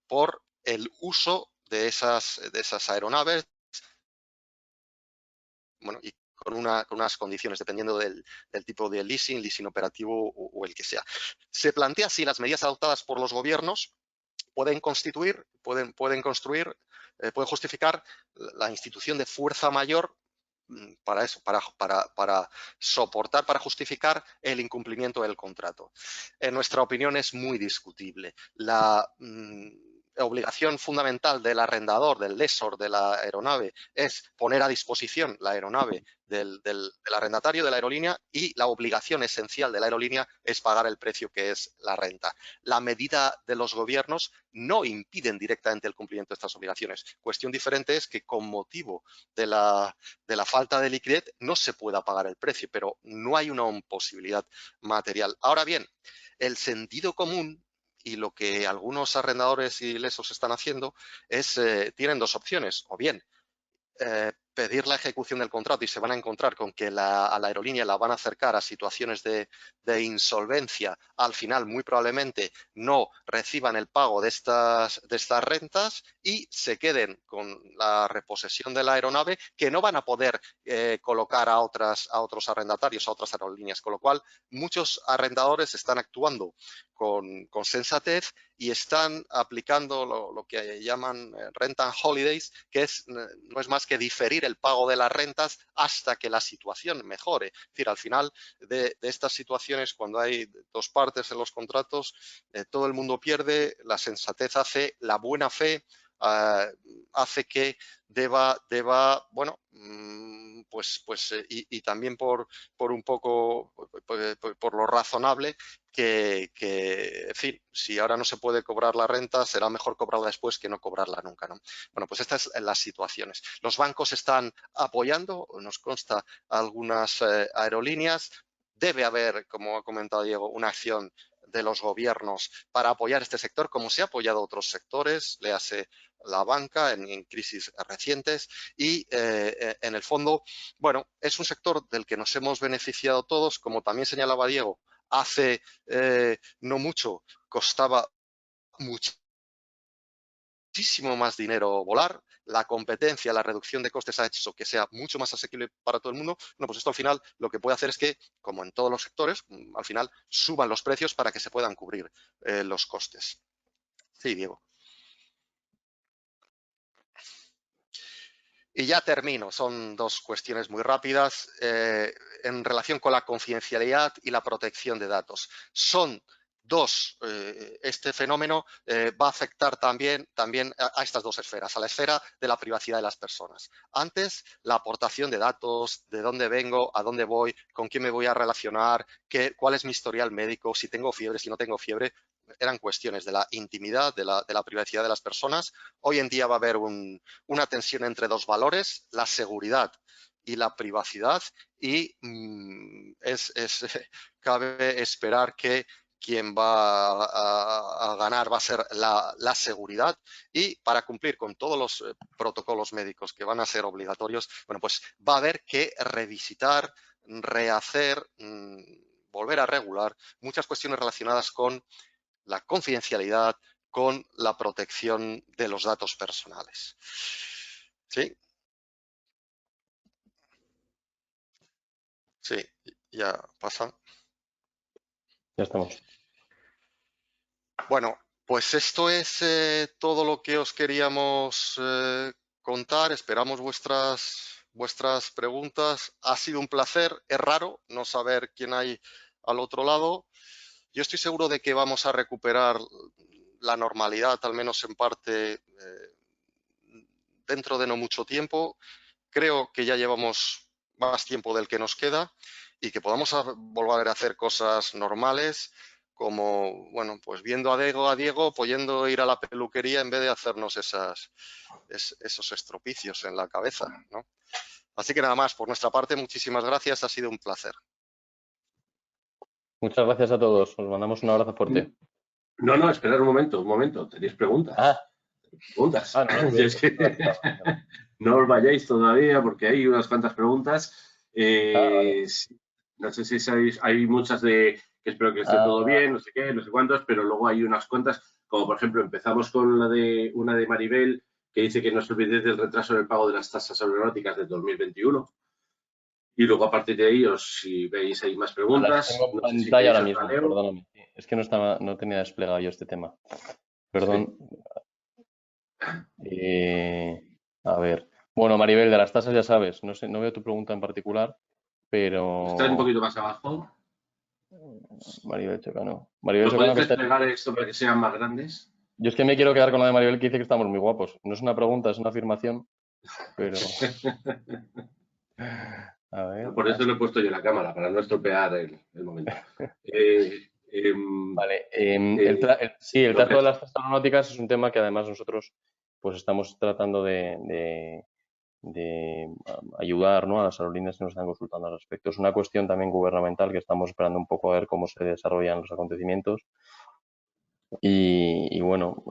por el uso de esas aeronaves, y con unas condiciones, dependiendo del tipo de leasing operativo o el que sea. Se plantea si las medidas adoptadas por los gobiernos pueden justificar la institución de fuerza mayor para eso, para soportar, para justificar el incumplimiento del contrato. En nuestra opinión es muy discutible. La obligación fundamental del arrendador, del lessor de la aeronave, es poner a disposición la aeronave del arrendatario de la aerolínea, y la obligación esencial de la aerolínea es pagar el precio que es la renta. La medida de los gobiernos no impiden directamente el cumplimiento de estas obligaciones. Cuestión diferente es que con motivo de la falta de liquidez no se pueda pagar el precio, pero no hay una imposibilidad material. Ahora bien, el sentido común y lo que algunos arrendadores y lesos están haciendo es, tienen dos opciones: o bien pedir la ejecución del contrato, y se van a encontrar con que a la aerolínea la van a acercar a situaciones de insolvencia. Al final, muy probablemente, no reciban el pago de estas rentas y se queden con la reposesión de la aeronave, que no van a poder colocar a otros arrendatarios, a otras aerolíneas. Con lo cual, muchos arrendadores están actuando con sensatez y están aplicando lo que llaman rent and holidays, que no es más que diferir el pago de las rentas hasta que la situación mejore. Es decir, al final de estas situaciones, cuando hay dos partes en los contratos, todo el mundo pierde. La sensatez hace, la buena fe hace que deba y también por un poco, por lo razonable, que, en fin, si ahora no se puede cobrar la renta, será mejor cobrarla después que no cobrarla nunca, ¿no? Bueno, pues estas son las situaciones. Los bancos están apoyando, nos consta, algunas aerolíneas. Debe haber, como ha comentado Diego, una acción de los gobiernos para apoyar este sector, como se ha apoyado otros sectores, léase la banca en crisis recientes, y en el fondo, bueno, es un sector del que nos hemos beneficiado todos. Como también señalaba Diego, hace no mucho costaba muchísimo más dinero volar. La competencia, la reducción de costes ha hecho que sea mucho más asequible para todo el mundo. Bueno, pues esto al final lo que puede hacer es que, como en todos los sectores, al final suban los precios para que se puedan cubrir los costes. Sí, Diego. Y ya termino. Son dos cuestiones muy rápidas en relación con la confidencialidad y la protección de datos. Son dos. Este fenómeno va a afectar también a estas dos esferas, a la esfera de la privacidad de las personas. Antes, la aportación de datos, de dónde vengo, a dónde voy, con quién me voy a relacionar, cuál es mi historial médico, si tengo fiebre, si no tengo fiebre. eran cuestiones de la intimidad, de la privacidad de las personas. Hoy en día va a haber una tensión entre dos valores, la seguridad y la privacidad, y cabe esperar que quien va a ganar va a ser la seguridad, y para cumplir con todos los protocolos médicos que van a ser obligatorios, bueno, pues va a haber que revisitar, rehacer, volver a regular muchas cuestiones relacionadas con la confidencialidad, con la protección de los datos personales. ¿Sí? Sí, ya pasa. Ya estamos. Bueno, pues esto es todo lo que os queríamos contar. Esperamos vuestras preguntas. Ha sido un placer. Es raro no saber quién hay al otro lado. Yo estoy seguro de que vamos a recuperar la normalidad, al menos en parte, dentro de no mucho tiempo. Creo que ya llevamos más tiempo del que nos queda y que podamos volver a hacer cosas normales, como, bueno, pues viendo a Diego, pudiendo ir a la peluquería en vez de hacernos esos estropicios en la cabeza, ¿no? Así que nada más, por nuestra parte, muchísimas gracias, ha sido un placer. Muchas gracias a todos. Os mandamos un abrazo fuerte. No, esperad un momento. ¿Tenéis preguntas? ¿Preguntas? No, Es que no os vayáis todavía porque hay unas cuantas preguntas. Vale. No sé si sabéis, hay muchas de que espero que esté todo bien, no sé qué, no sé cuántos, pero luego hay unas cuantas, como por ejemplo empezamos con una de Maribel, que dice que no os olvidéis del retraso en el pago de las tasas aeronáuticas de 2021. Y luego a partir de ahí, si veis hay más preguntas. Las tengo en no sé si pantalla ahora queréis mismo, leo. perdóname. Es que no tenía desplegado yo este tema. Perdón. Sí. A ver. Bueno, Maribel, de las tasas ya sabes. No sé, no veo tu pregunta en particular, pero... Está un poquito más abajo. Maribel Chocano. Maribel ¿Lo Chocano podéis que está... desplegar esto para que sean más grandes? Yo es que me quiero quedar con la de Maribel, que dice que estamos muy guapos. No es una pregunta, es una afirmación, pero... A ver. Por eso le he puesto yo la cámara, para no estropear el momento. Vale. Sí, el lo trazo que- de las tasas aeronáuticas es un tema que además nosotros pues estamos tratando de ayudar, ¿no?, a las aerolíneas que nos están consultando al respecto. Es una cuestión también gubernamental que estamos esperando un poco a ver cómo se desarrollan los acontecimientos. Y bueno,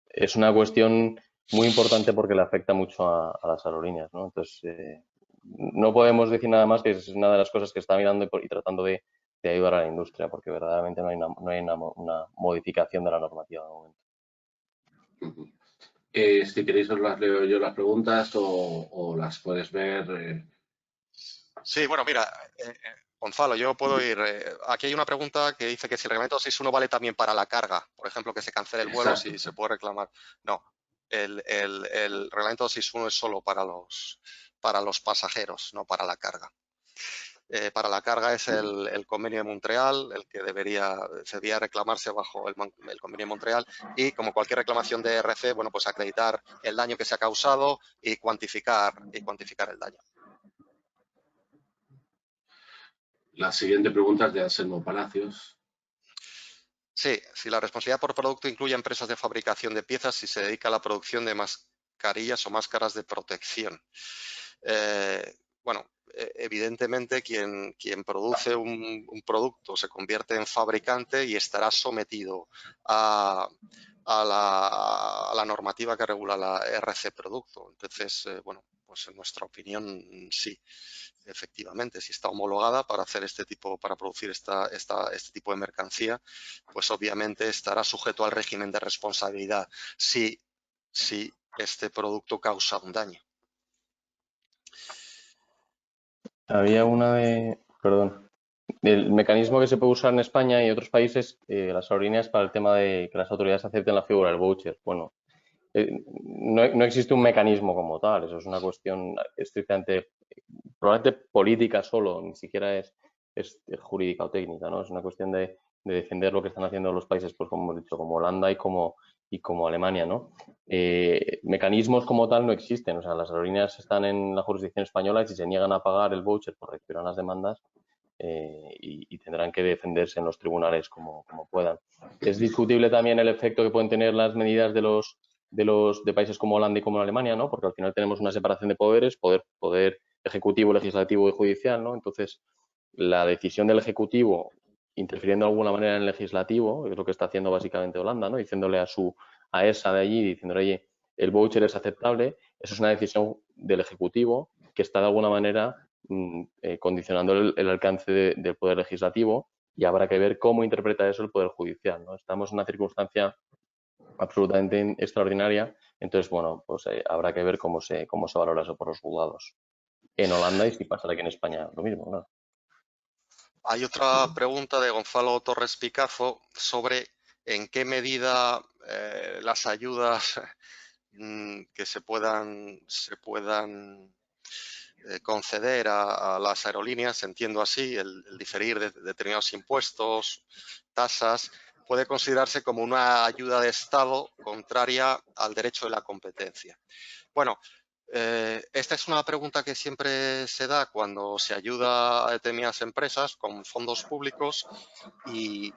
es una cuestión muy importante porque le afecta mucho a las aerolíneas, ¿no? Entonces, no podemos decir nada más, que es una de las cosas que está mirando y tratando de ayudar a la industria, porque verdaderamente no hay una modificación de la normativa de momento. si queréis os las leo yo las preguntas o las puedes ver. Sí, bueno, mira, Gonzalo, yo puedo ir. Aquí hay una pregunta que dice que si el reglamento 6.1 vale también para la carga, por ejemplo, que se cancele el vuelo, Exacto. si se puede reclamar. No, el reglamento 6.1 es solo para los pasajeros, no para la carga. Para la carga es el convenio de Montreal, el que debería reclamarse bajo el convenio de Montreal, y como cualquier reclamación de RC, bueno, pues acreditar el daño que se ha causado y cuantificar el daño. La siguiente pregunta es de Anselmo Palacios. Sí, si la responsabilidad por producto incluye empresas de fabricación de piezas, si se dedica a la producción de mascarillas o máscaras de protección. Bueno, evidentemente quien produce un producto se convierte en fabricante y estará sometido a la normativa que regula la RC producto. Entonces, bueno, pues en nuestra opinión sí. Efectivamente, si está homologada para hacer para producir este tipo de mercancía, pues obviamente estará sujeto al régimen de responsabilidad si este producto causa un daño. Había perdón, el mecanismo que se puede usar en España y otros países, las aerolíneas, para el tema de que las autoridades acepten la figura del voucher. Bueno, no existe un mecanismo como tal, eso es una cuestión estrictamente, probablemente política solo, ni siquiera es jurídica o técnica, ¿no? Es una cuestión de defender lo que están haciendo los países, pues como hemos dicho, como Holanda y como Alemania, ¿no? Mecanismos como tal no existen, o sea, las aerolíneas están en la jurisdicción española y si se niegan a pagar el voucher por recibir unas demandas, y tendrán que defenderse en los tribunales como puedan. Es discutible también el efecto que pueden tener las medidas de países como Holanda y como Alemania, ¿no? Porque al final tenemos una separación de poderes, poder ejecutivo, legislativo y judicial, ¿no? Entonces, la decisión del ejecutivo interfiriendo de alguna manera en el legislativo, es lo que está haciendo básicamente Holanda, ¿no? Diciéndole a ESA de allí, diciéndole, oye, el voucher es aceptable, eso es una decisión del ejecutivo que está de alguna manera condicionando el alcance del poder legislativo, y habrá que ver cómo interpreta eso el poder judicial, ¿no? Estamos en una circunstancia absolutamente extraordinaria, entonces, bueno, pues habrá que ver cómo se valora eso por los juzgados en Holanda y si pasará aquí en España lo mismo, ¿no? Hay otra pregunta de Gonzalo Torres Picazo sobre en qué medida las ayudas que se puedan conceder a las aerolíneas, entiendo así, el diferir de determinados impuestos, tasas, puede considerarse como una ayuda de Estado contraria al derecho de la competencia. Bueno, esta es una pregunta que siempre se da cuando se ayuda a determinadas empresas con fondos públicos, y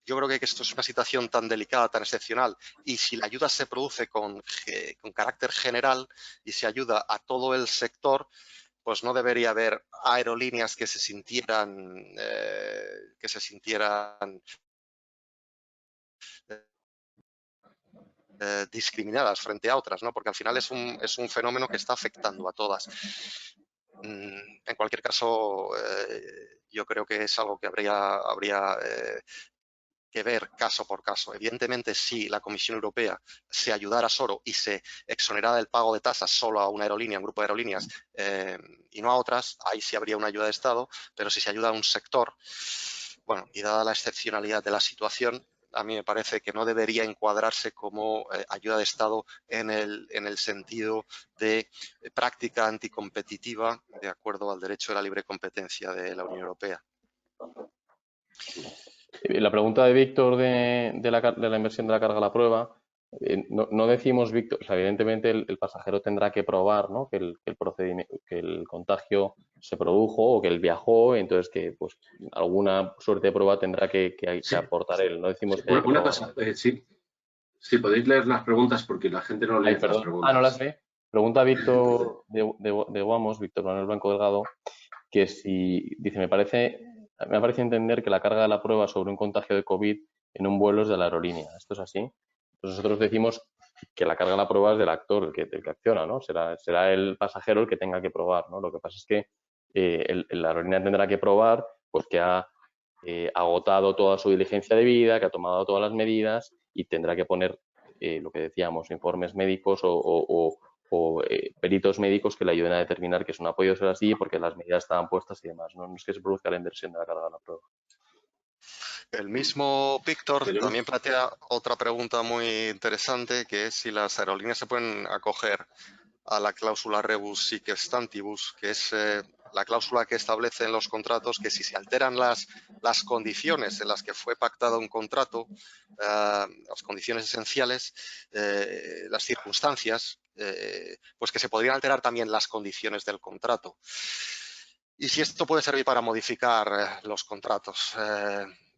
yo creo que esto es una situación tan delicada, tan excepcional, y si la ayuda se produce con carácter general y se ayuda a todo el sector, pues no debería haber aerolíneas que se sintieran discriminadas frente a otras, ¿no? Porque al final es un fenómeno que está afectando a todas. En cualquier caso, yo creo que es algo que habría que ver caso por caso. Evidentemente, si la Comisión Europea se ayudara solo y se exonerara del pago de tasas solo a una aerolínea, a un grupo de aerolíneas, y no a otras, ahí sí habría una ayuda de Estado, pero si se ayuda a un sector, bueno, y dada la excepcionalidad de la situación, a mí me parece que no debería encuadrarse como ayuda de Estado en el sentido de práctica anticompetitiva de acuerdo al derecho de la libre competencia de la Unión Europea. La pregunta de Víctor de la inversión de la carga a la prueba, no decimos, Víctor, o sea, evidentemente el pasajero tendrá que probar, ¿no? que el contagio se produjo o que él viajó, entonces que pues alguna suerte de prueba tendrá que aportar él. No decimos sí, una cosa, sí, podéis leer las preguntas porque la gente no lee las preguntas. ¿No las lee? Pregunta Víctor de Guamos, Víctor Manuel Blanco Delgado, que si, dice, me parece entender que la carga de la prueba sobre un contagio de COVID en un vuelo es de la aerolínea. ¿Esto es así? Pues nosotros decimos que la carga de la prueba es del actor, el que acciona, ¿no? Será el pasajero el que tenga que probar, ¿no? Lo que pasa es que la aerolínea tendrá que probar pues que ha agotado toda su diligencia de vida, que ha tomado todas las medidas, y tendrá que poner lo que decíamos, informes médicos o peritos médicos que le ayuden a determinar que eso no ha podido ser así porque las medidas estaban puestas y demás. No es que se produzca la inversión de la carga de la prueba. El mismo Víctor también plantea otra pregunta muy interesante, que es si las aerolíneas se pueden acoger a la cláusula rebus sic stantibus, que es la cláusula que establece en los contratos que si se alteran las condiciones en las que fue pactado un contrato, las condiciones esenciales, las circunstancias, pues que se podrían alterar también las condiciones del contrato. Y si esto puede servir para modificar los contratos.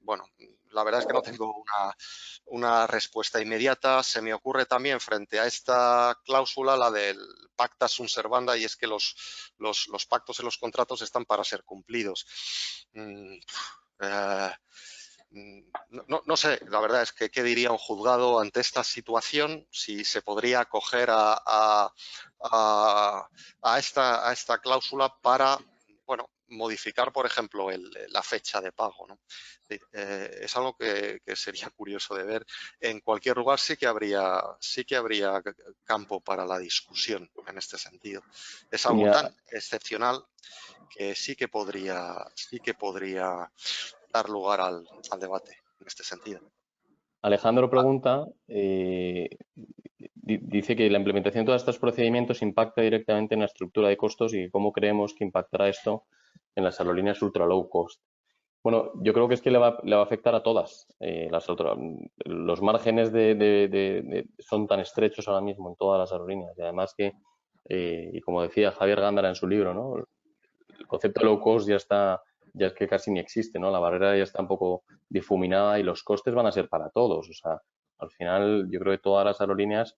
Bueno, la verdad es que no tengo una respuesta inmediata. Se me ocurre también frente a esta cláusula la del pacta sunt servanda, y es que los pactos en los contratos están para ser cumplidos. No sé, la verdad es que qué diría un juzgado ante esta situación, si se podría acoger a esta cláusula para, bueno, modificar, por ejemplo, la fecha de pago, ¿no? Es algo que sería curioso de ver. En cualquier lugar sí que habría campo para la discusión en este sentido. Es algo tan excepcional que sí que podría dar lugar al debate en este sentido. Alejandro pregunta, dice que la implementación de todos estos procedimientos impacta directamente en la estructura de costos y cómo creemos que impactará esto en las aerolíneas ultra low cost. Bueno, yo creo que es que le va a afectar a todas. Los márgenes son tan estrechos ahora mismo en todas las aerolíneas, y además que, y como decía Javier Gándara en su libro, ¿no? El concepto de low cost ya está ya es que casi ni existe, ¿no? La barrera ya está un poco difuminada y los costes van a ser para todos. O sea, al final yo creo que todas las aerolíneas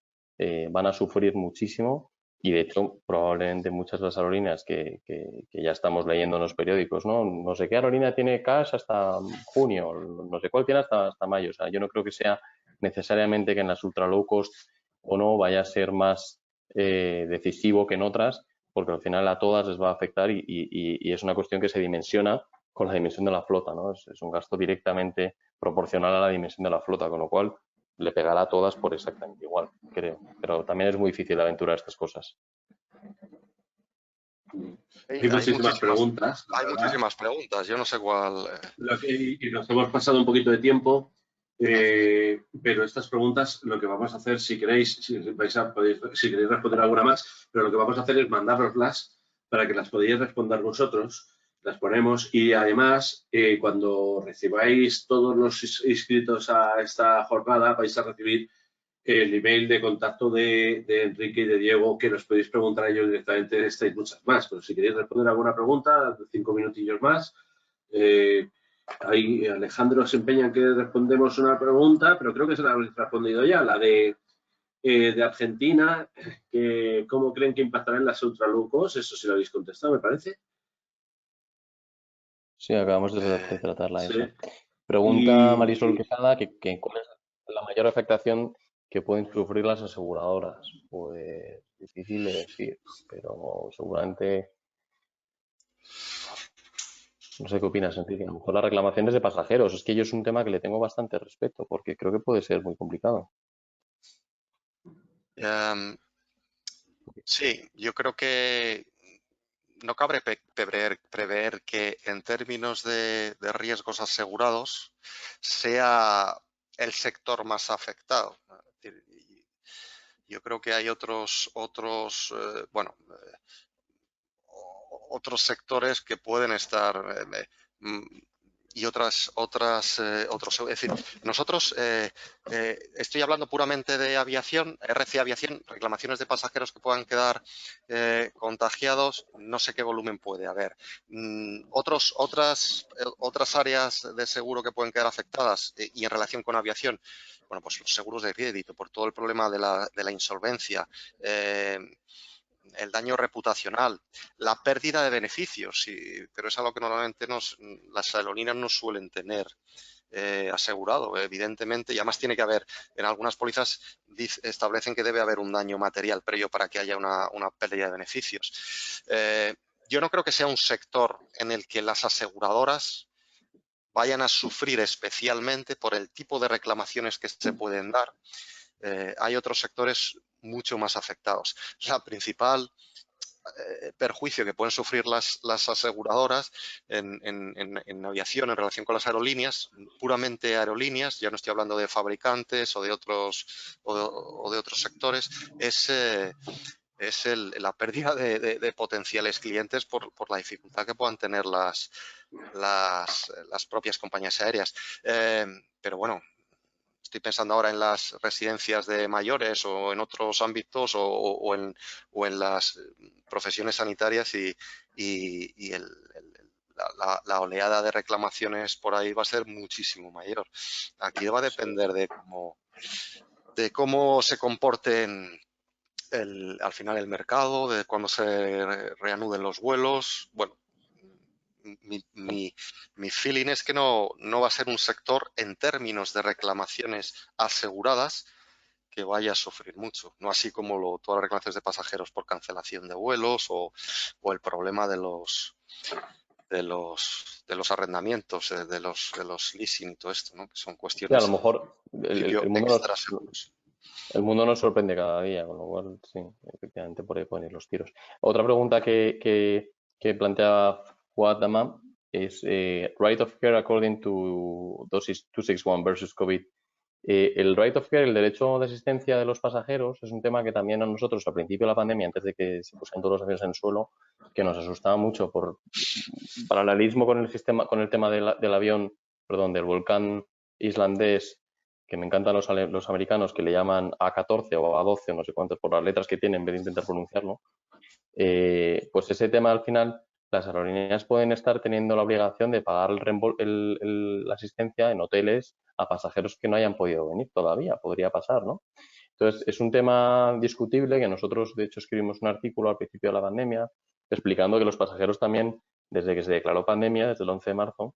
van a sufrir muchísimo y de hecho probablemente muchas de las aerolíneas que ya estamos leyendo en los periódicos, ¿no? No sé qué aerolínea tiene cash hasta junio, no sé cuál tiene hasta mayo. O sea, yo no creo que sea necesariamente que en las ultra low cost o no vaya a ser más decisivo que en otras, porque al final a todas les va a afectar y es una cuestión que se dimensiona con la dimensión de la flota, ¿no? Es un gasto directamente proporcional a la dimensión de la flota, con lo cual le pegará a todas por exactamente igual, creo. Pero también es muy difícil aventurar estas cosas. Hay muchísimas preguntas. Hay muchísimas preguntas, yo no sé cuál. Y nos hemos pasado un poquito de tiempo, pero estas preguntas lo que vamos a hacer, si queréis, si queréis responder alguna más, pero lo que vamos a hacer es mandároslas para que las podáis responder vosotros, las ponemos y además cuando recibáis todos los inscritos a esta jornada vais a recibir el email de contacto de Enrique y de Diego, que nos podéis preguntar a ellos directamente esta y muchas más. Pero si queréis responder alguna pregunta, 5 minutillos más. Ahí Alejandro se empeña en que respondemos una pregunta, pero creo que se la habéis respondido ya, la de Argentina, que cómo creen que impactarán las ultralucos. Eso sí lo habéis contestado, me parece. Sí, acabamos de tratarla Sí. esa. Pregunta Marisol Quesada que cuál es la mayor afectación que pueden sufrir las aseguradoras. Pues difícil de decir, pero seguramente, no sé qué opinas, Enrique, a lo mejor las reclamaciones de pasajeros, es que yo es un tema que le tengo bastante respeto porque creo que puede ser muy complicado. Sí, yo creo que no cabe prever que en términos de riesgos asegurados sea el sector más afectado. Es decir, yo creo que hay otros sectores que pueden estar y otros, es decir, nosotros estoy hablando puramente de aviación, RC Aviación, reclamaciones de pasajeros que puedan quedar contagiados, no sé qué volumen puede haber. Otras áreas de seguro que pueden quedar afectadas y en relación con aviación, bueno, pues los seguros de crédito, por todo el problema de la insolvencia, el daño reputacional, la pérdida de beneficios, pero es algo que normalmente las aerolíneas no suelen tener asegurado, evidentemente, y además tiene que haber, en algunas pólizas establecen que debe haber un daño material previo para que haya una pérdida de beneficios. Yo no creo que sea un sector en el que las aseguradoras vayan a sufrir especialmente por el tipo de reclamaciones que se pueden dar. Hay otros sectores mucho más afectados. La principal perjuicio que pueden sufrir las aseguradoras en aviación en relación con las aerolíneas, puramente aerolíneas, ya no estoy hablando de fabricantes o de otros sectores, es la pérdida de potenciales clientes por la dificultad que puedan tener las propias compañías aéreas. Pero bueno, estoy pensando ahora en las residencias de mayores o en otros ámbitos o en las profesiones sanitarias y la oleada de reclamaciones por ahí va a ser muchísimo mayor. Aquí va a depender de cómo se comporten al final el mercado, de cuándo se reanuden los vuelos. Bueno, mi feeling es que no va a ser un sector en términos de reclamaciones aseguradas que vaya a sufrir mucho, no así como todas las reclamaciones de pasajeros por cancelación de vuelos o el problema de los arrendamientos, de los leasing y todo esto, ¿no? Que son cuestiones. Sí, a lo mejor el mundo nos sorprende cada día, con lo cual sí, efectivamente por ahí pueden ir los tiros. Otra pregunta que plantea Fuad Damam es right of care according to 261 versus COVID. El right of care, el derecho de asistencia de los pasajeros, es un tema que también a nosotros al principio de la pandemia, antes de que se pusieran todos los aviones en suelo, que nos asustaba mucho por paralelismo con el tema del avión, perdón, del volcán islandés, que me encantan los americanos, que le llaman A14 o A12, no sé cuántos, por las letras que tienen en vez de intentar pronunciarlo. Pues ese tema al final las aerolíneas pueden estar teniendo la obligación de pagar la asistencia en hoteles a pasajeros que no hayan podido venir todavía. Podría pasar, ¿no? Entonces, es un tema discutible que nosotros, de hecho, escribimos un artículo al principio de la pandemia explicando que los pasajeros también, desde que se declaró pandemia, desde el 11 de marzo,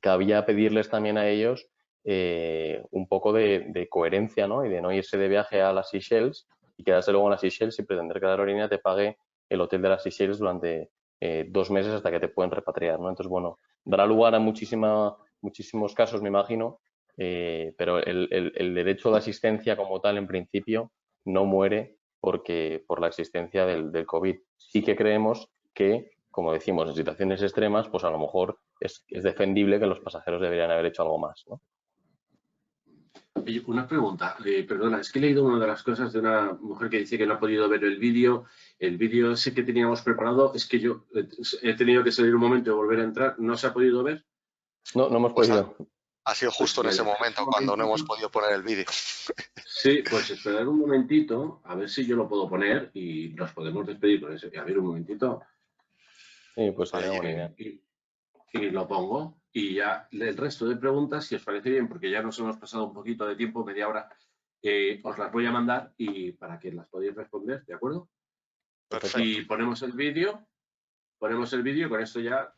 cabía pedirles también a ellos un poco de coherencia, ¿no? Y de no irse de viaje a las Seychelles y quedarse luego en las Seychelles y pretender que la aerolínea te pague el hotel de las Seychelles durante 2 meses hasta que te pueden repatriar, ¿no? Entonces, bueno, dará lugar a muchísimos casos, me imagino, pero el derecho de asistencia como tal, en principio, no muere por la existencia del COVID. Sí que creemos que, como decimos, en situaciones extremas, pues a lo mejor es defendible que los pasajeros deberían haber hecho algo más, ¿no? Oye, una pregunta, perdona, es que he leído una de las cosas de una mujer que dice que no ha podido ver el vídeo ese que teníamos preparado, es que yo he tenido que salir un momento y volver a entrar, ¿no se ha podido ver? No hemos podido. Ha sido justo en ese momento cuando no hemos podido poner el vídeo. Sí, pues esperar un momentito, a ver si yo lo puedo poner y nos podemos despedir con ese. A ver, un momentito. Sí, pues sería buena idea. Y lo pongo. Y ya el resto de preguntas, si os parece bien, porque ya nos hemos pasado un poquito de tiempo, media hora, os las voy a mandar y para que las podáis responder, ¿de acuerdo? Perfecto. Y ponemos el vídeo, con esto ya.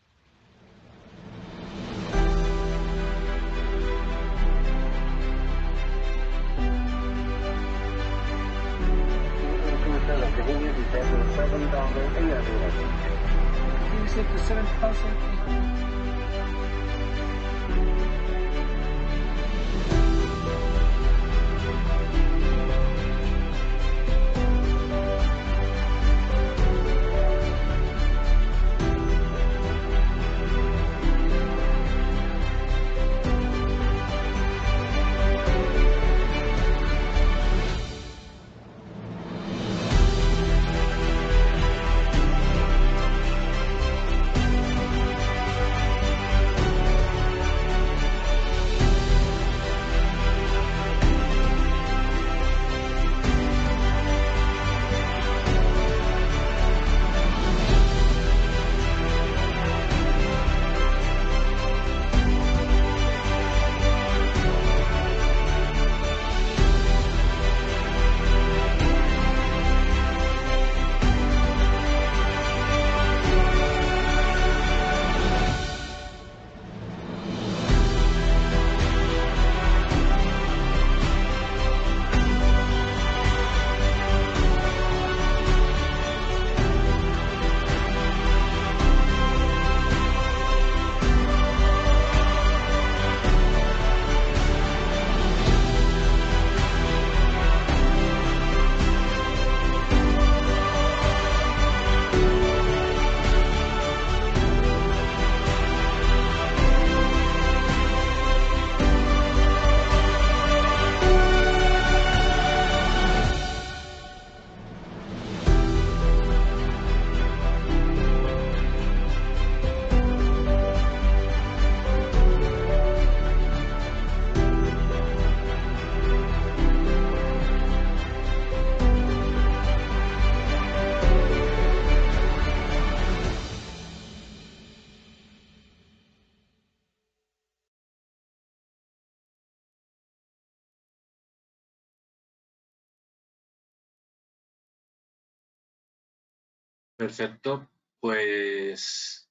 Perfecto, pues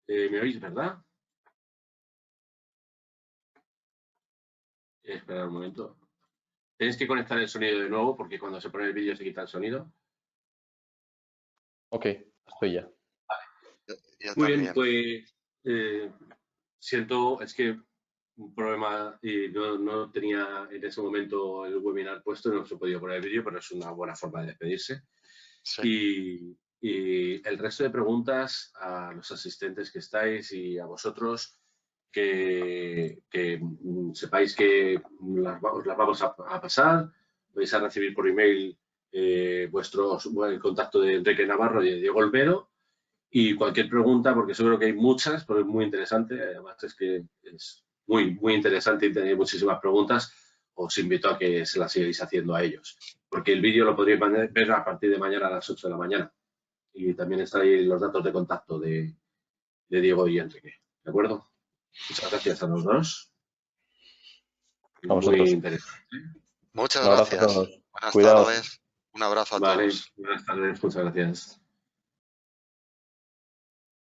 ¿me oís, verdad? Esperad un momento. Tenéis que conectar el sonido de nuevo porque cuando se pone el vídeo se quita el sonido. Ok, estoy ya. Muy bien, pues siento, es que un problema y no tenía en ese momento el webinar puesto, no se podía poner el vídeo, pero es una buena forma de despedirse. Sí. Y el resto de preguntas a los asistentes que estáis y a vosotros, que sepáis que os las vamos a pasar, vais a recibir por email el contacto de Enrique Navarro y de Diego Olmedo. Y cualquier pregunta, porque seguro que hay muchas, pero es muy interesante, además es que es muy, muy interesante y tenéis muchísimas preguntas, os invito a que se las sigáis haciendo a ellos, porque el vídeo lo podréis ver a partir de mañana a las 8 de la mañana. y también están ahí los datos de contacto de Diego y Enrique. ¿De acuerdo? Muchas gracias a los dos. A vosotros. Muy interesante. Muchas Un abrazo a gracias. todos. Buenas Cuidaos. tardes. Un abrazo a Vale, todos. buenas tardes, muchas gracias.